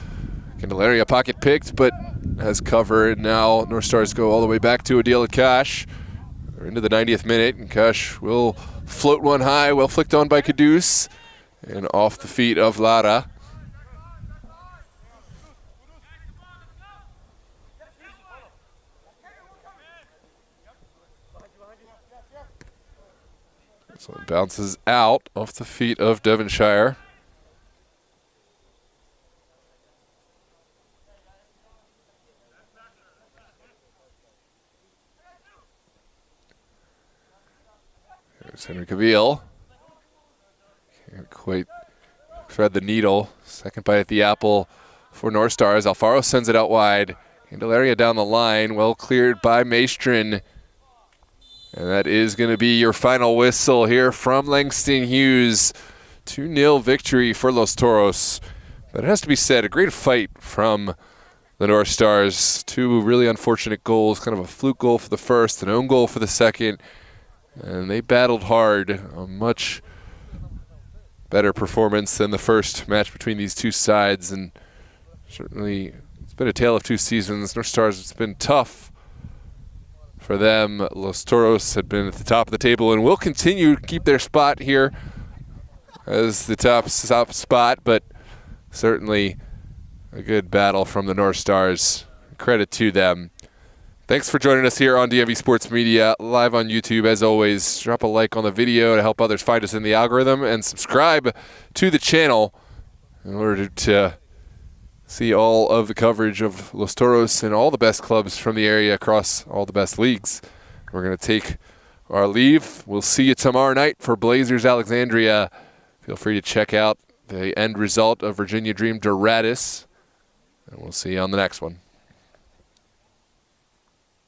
Candelaria pocket picked, but has cover, and now North Stars go all the way back to Adil Akash. We're into the 90th minute, and Akash will float one high, well flicked on by Caduce, and off the feet of Lara. So it bounces out off the feet of Devonshire. There's Henry Cavill. Can't quite thread the needle. Second bite at the apple for North Stars. Alfaro sends it out wide. Candelaria down the line, well cleared by Maestrin. And that is going to be your final whistle here from Langston Hughes. 2-0 victory for Los Toros. But it has to be said, a great fight from the North Stars. Two really unfortunate goals, kind of a fluke goal for the first, an own goal for the second. And they battled hard. A much better performance than the first match between these two sides. And certainly it's been a tale of two seasons. North Stars, it's been tough for them. Los Toros had been at the top of the table and will continue to keep their spot here as the top spot, but certainly a good battle from the North Stars. Credit to them. Thanks for joining us here on DMV Sports Media, live on YouTube. As always, drop a like on the video to help others find us in the algorithm, and subscribe to the channel in order to see all of the coverage of Los Toros and all the best clubs from the area across all the best leagues. We're going to take our leave. We'll see you tomorrow night for Blazers Alexandria. Feel free to check out the end result of Virginia Dream Doratus, and we'll see you on the next one.